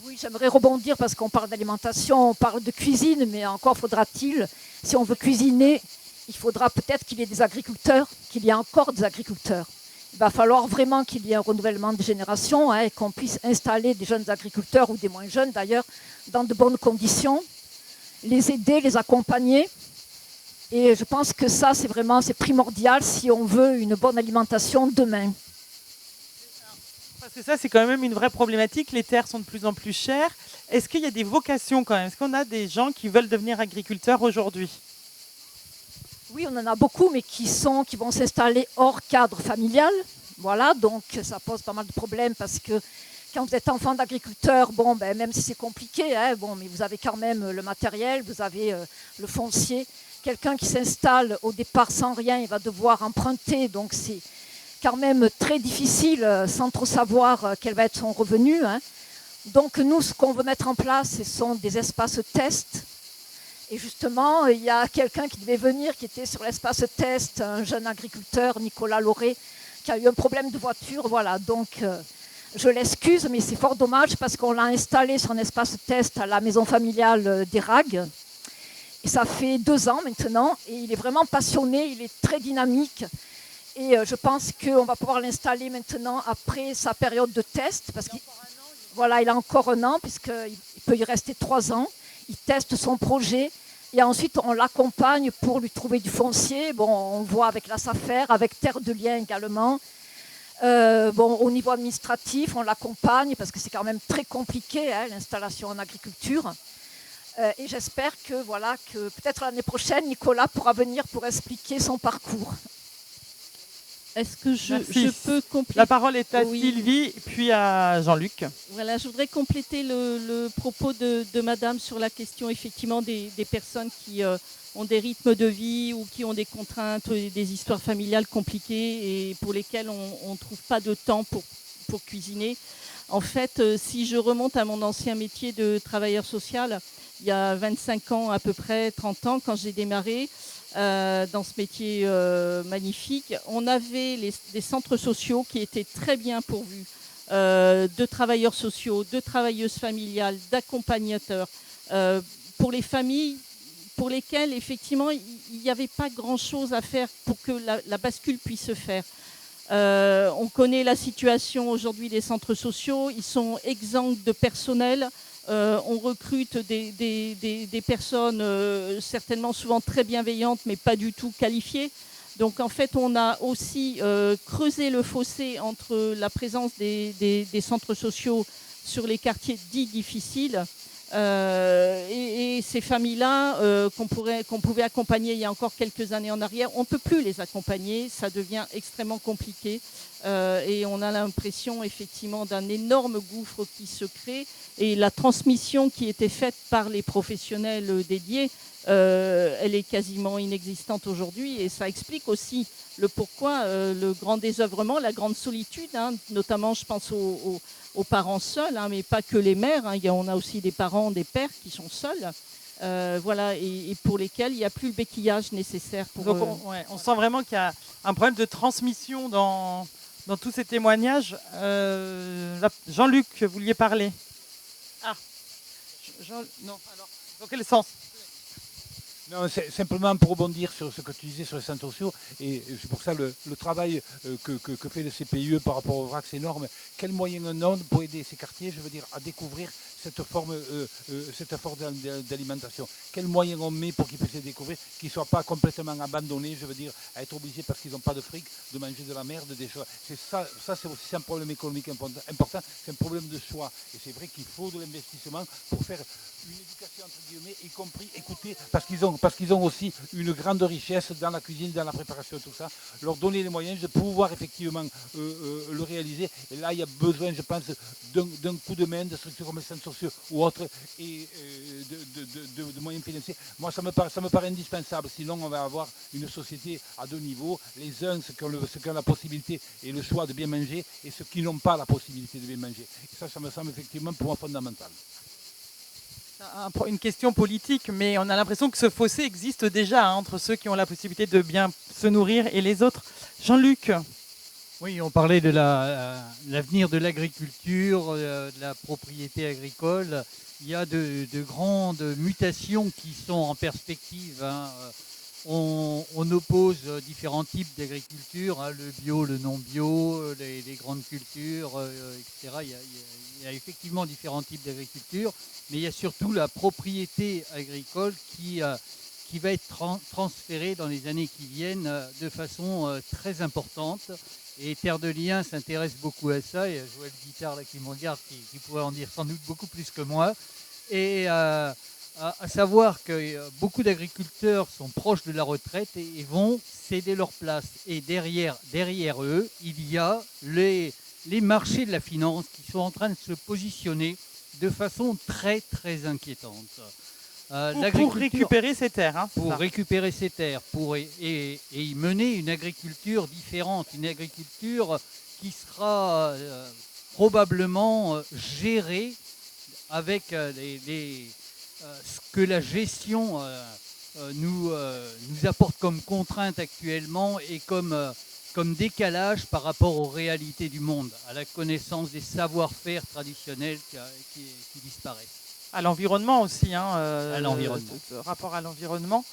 Oui, j'aimerais rebondir parce qu'on parle d'alimentation, on parle de cuisine, mais encore faudra-t-il, si on veut cuisiner, il faudra peut-être qu'il y ait des agriculteurs, qu'il y ait encore des agriculteurs. Il va falloir vraiment qu'il y ait un renouvellement de génération, et qu'on puisse installer des jeunes agriculteurs, ou des moins jeunes d'ailleurs, dans de bonnes conditions, les aider, les accompagner. Et je pense que ça, c'est primordial si on veut une bonne alimentation demain. Parce que ça, c'est quand même une vraie problématique. Les terres sont de plus en plus chères. Est-ce qu'il y a des vocations quand même? Est-ce qu'on a des gens qui veulent devenir agriculteurs aujourd'hui? Oui, on en a beaucoup, mais qui vont s'installer hors cadre familial. Voilà, donc ça pose pas mal de problèmes parce que quand vous êtes enfant d'agriculteur, même si c'est compliqué, mais vous avez quand même le matériel, vous avez le foncier. Quelqu'un qui s'installe au départ sans rien, il va devoir emprunter, donc c'est quand même très difficile sans trop savoir quel va être son revenu. Donc nous, ce qu'on veut mettre en place, ce sont des espaces test. Et justement, il y a quelqu'un qui devait venir, qui était sur l'espace test, un jeune agriculteur, Nicolas Lauré, qui a eu un problème de voiture. Voilà, donc je l'excuse, mais c'est fort dommage parce qu'on l'a installé sur un espace test à la maison familiale des Ragues. Et ça fait 2 ans maintenant, et il est vraiment passionné, il est très dynamique. Et je pense qu'on va pouvoir l'installer maintenant après sa période de test, parce qu'il il a encore 1 an, puisqu'il peut y rester 3 ans. Il teste son projet, et ensuite on l'accompagne pour lui trouver du foncier. On voit avec la SAFER, avec Terre de Liens également. Au niveau administratif, on l'accompagne, parce que c'est quand même très compliqué, l'installation en agriculture. Et j'espère que peut-être l'année prochaine, Nicolas pourra venir pour expliquer son parcours. Est-ce que je peux compléter? La parole est à Sylvie, puis à Jean-Luc. Voilà, je voudrais compléter le propos de Madame sur la question effectivement des personnes qui ont des rythmes de vie ou qui ont des contraintes, des histoires familiales compliquées et pour lesquelles on ne trouve pas de temps pour cuisiner. En fait, si je remonte à mon ancien métier de travailleur social, il y a 25 ans à peu près, 30 ans, quand j'ai démarré dans ce métier magnifique, on avait des centres sociaux qui étaient très bien pourvus de travailleurs sociaux, de travailleuses familiales, d'accompagnateurs, pour les familles pour lesquelles effectivement il n'y avait pas grand-chose à faire pour que la bascule puisse se faire. On connaît la situation aujourd'hui des centres sociaux, ils sont exsangues de personnel. On recrute des personnes certainement souvent très bienveillantes mais pas du tout qualifiées. Donc en fait on a aussi creusé le fossé entre la présence des centres sociaux sur les quartiers dits difficiles Et ces familles-là qu'on pouvait accompagner il y a encore quelques années en arrière, on ne peut plus les accompagner, ça devient extrêmement compliqué et on a l'impression effectivement d'un énorme gouffre qui se crée et la transmission qui était faite par les professionnels dédiés, elle est quasiment inexistante aujourd'hui et ça explique aussi le pourquoi le grand désœuvrement, la grande solitude, hein, notamment je pense aux parents seuls, hein, mais pas que les mères, hein, on a aussi des parents, des pères qui sont seuls, voilà, et pour lesquels il n'y a plus le béquillage nécessaire. Donc on sent vraiment qu'il y a un problème de transmission dans tous ces témoignages. Jean-Luc, vous vouliez parler? Ah, non, alors, dans quel sens? Non, simplement pour rebondir sur ce que tu disais sur les centres sociaux, et c'est pour ça le travail que fait le CPIE par rapport au VRAC, c'est énorme. Quels moyens on a pour aider ces quartiers, je veux dire, à découvrir cette forme d'alimentation? Quels moyens on met pour qu'ils puissent les découvrir, qu'ils ne soient pas complètement abandonnés, je veux dire, à être obligés parce qu'ils n'ont pas de fric, de manger de la merde, des choses. C'est ça c'est aussi un problème économique important, c'est un problème de choix. Et c'est vrai qu'il faut de l'investissement pour faire une éducation entre guillemets, y compris écouter, parce qu'ils ont aussi une grande richesse dans la cuisine, dans la préparation, tout ça, leur donner les moyens de pouvoir effectivement le réaliser. Et là, il y a besoin, je pense, d'un coup de main de structures comme les centres sociaux ou autres, et de moyens financiers. Moi, ça me paraît indispensable, sinon on va avoir une société à deux niveaux, les uns ceux qui ont la possibilité et le choix de bien manger, et ceux qui n'ont pas la possibilité de bien manger. Et ça me semble effectivement pour moi fondamental. Une question politique, mais on a l'impression que ce fossé existe déjà hein, entre ceux qui ont la possibilité de bien se nourrir et les autres. Jean-Luc. Oui, on parlait de l'avenir de l'agriculture, de la propriété agricole. Il y a de grandes mutations qui sont en perspective. Hein. On oppose différents types d'agriculture, hein, le bio, le non-bio, les grandes cultures, etc. Il y a effectivement différents types d'agriculture, mais il y a surtout la propriété agricole qui va être transférée dans les années qui viennent de façon très importante. Et Terre de Liens s'intéresse beaucoup à ça. Il y a Joël Guittard là, qui me regarde, qui pourrait en dire sans doute beaucoup plus que moi. Et à savoir que beaucoup d'agriculteurs sont proches de la retraite et vont céder leur place. Et derrière eux, il y a les marchés de la finance qui sont en train de se positionner de façon très très inquiétante. Pour récupérer ces terres. Hein, pour récupérer ces terres, et y mener une agriculture différente, une agriculture qui sera probablement gérée avec ce que la gestion nous apporte comme contrainte actuellement et comme décalage par rapport aux réalités du monde, à la connaissance des savoir-faire traditionnels qui disparaissent. À l'environnement aussi, hein, à l'environnement. Rapport à l'environnement.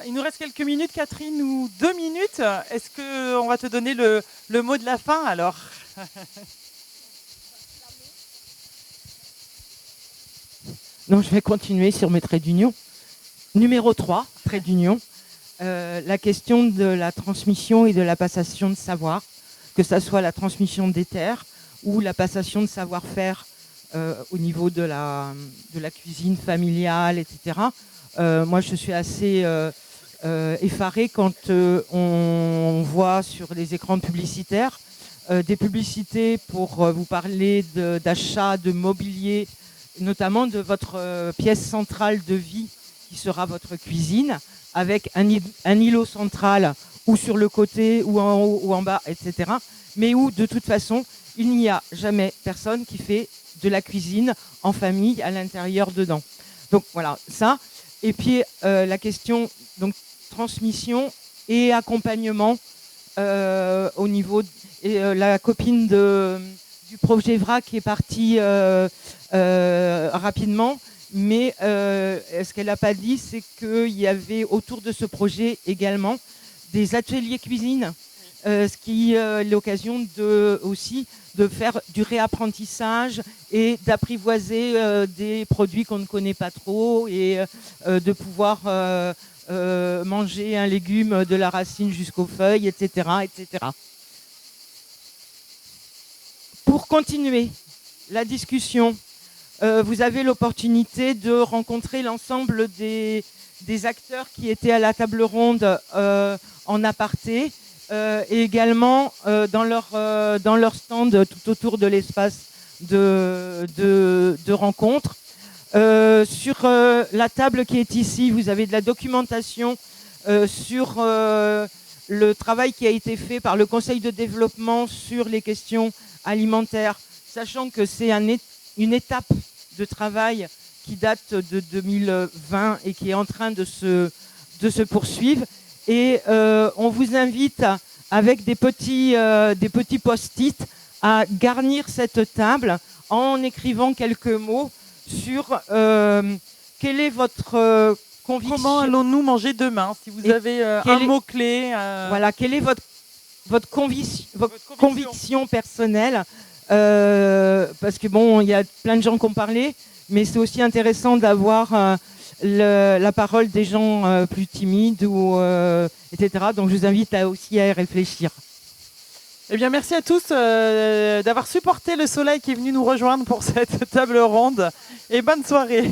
Il nous reste quelques minutes, Catherine, ou 2 minutes. Est-ce qu'on va te donner le mot de la fin alors? Donc je vais continuer sur mes traits d'union. Numéro 3, trait d'union. La question de la transmission et de la passation de savoir, que ce soit la transmission des terres ou la passation de savoir-faire au niveau de la cuisine familiale, etc. Moi, je suis assez effarée quand on voit sur les écrans publicitaires des publicités pour vous parler d'achat de mobilier, notamment de votre pièce centrale de vie qui sera votre cuisine, avec un îlot central ou sur le côté ou en haut ou en bas, etc. Mais où, de toute façon, il n'y a jamais personne qui fait de la cuisine en famille à l'intérieur dedans. Donc voilà, ça. Et puis la question donc transmission et accompagnement au niveau la copine du projet VRAC est partie rapidement, mais ce qu'elle n'a pas dit, c'est qu'il y avait autour de ce projet également des ateliers cuisine, ce qui est l'occasion aussi de faire du réapprentissage et d'apprivoiser des produits qu'on ne connaît pas trop et de pouvoir manger un légume de la racine jusqu'aux feuilles, etc., etc. Pour continuer la discussion, vous avez l'opportunité de rencontrer l'ensemble des acteurs qui étaient à la table ronde en aparté et également dans leur stand tout autour de l'espace de rencontre. Sur la table qui est ici, vous avez de la documentation sur le travail qui a été fait par le Conseil de développement sur les questions alimentaires, sachant que c'est une étape de travail qui date de 2020 et qui est en train de se poursuivre. Et on vous invite avec des petits post-it à garnir cette table en écrivant quelques mots sur quelle est votre conviction. Comment allons-nous manger demain? Si vous avez un mot-clé. Voilà, quelle est votre conviction personnelle parce que bon, il y a plein de gens qui ont parlé, mais c'est aussi intéressant d'avoir la parole des gens plus timides etc. Donc je vous invite aussi à y réfléchir. Eh bien, merci à tous d'avoir supporté le soleil qui est venu nous rejoindre pour cette table ronde et bonne soirée.